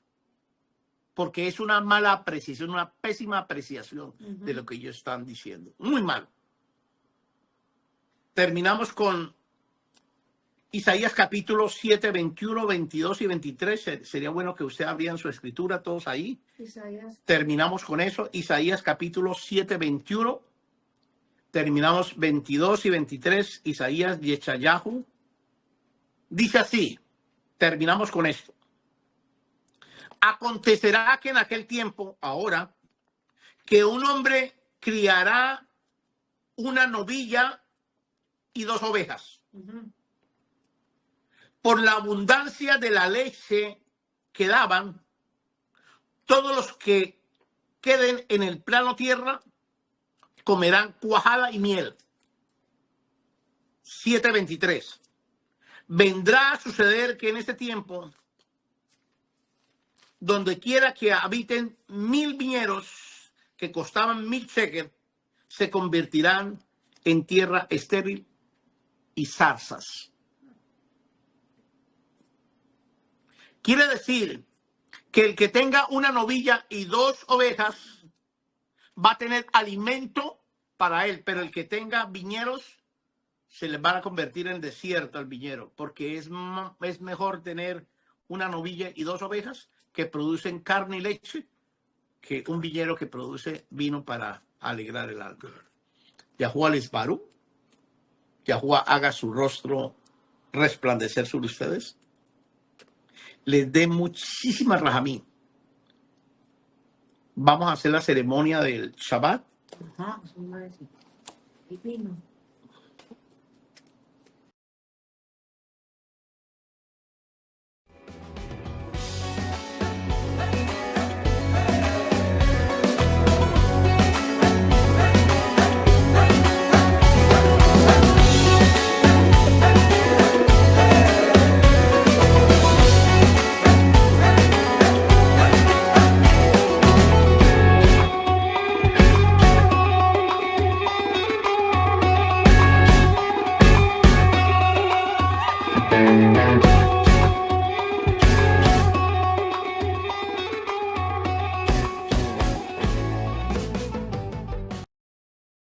Porque es una mala apreciación, una pésima apreciación de lo que ellos están diciendo. Muy mal. Terminamos con Isaías capítulo 7, 21, 22 y 23. Sería bueno que usted abrieran su escritura, todos ahí. Isaías. Terminamos con eso. Isaías capítulo 7, 21. Terminamos 22 y 23. Isaías Yeshayahu. Dice así. Terminamos con esto. Acontecerá que en aquel tiempo, ahora, que un hombre criará una novilla y 2 ovejas. Por la abundancia de la leche que daban, todos los que queden en el plano tierra comerán cuajada y miel. 7:23. Vendrá a suceder que en este tiempo, donde quiera que habiten 1000 viñedos que costaban 1000 shekels, se convertirán en tierra estéril y zarzas. Quiere decir que el que tenga una novilla y 2 ovejas va a tener alimento para él, pero el que tenga viñedos se les van a convertir en desierto al viñero, porque es mejor tener una novilla y 2 ovejas que producen carne y leche que un viñero que produce vino para alegrar el alma. Yahuwah les paró. Yahuwah haga su rostro resplandecer sobre ustedes. Les dé muchísima rajamín. Vamos a hacer la ceremonia del Shabbat. Ajá. Y vino. Thank you.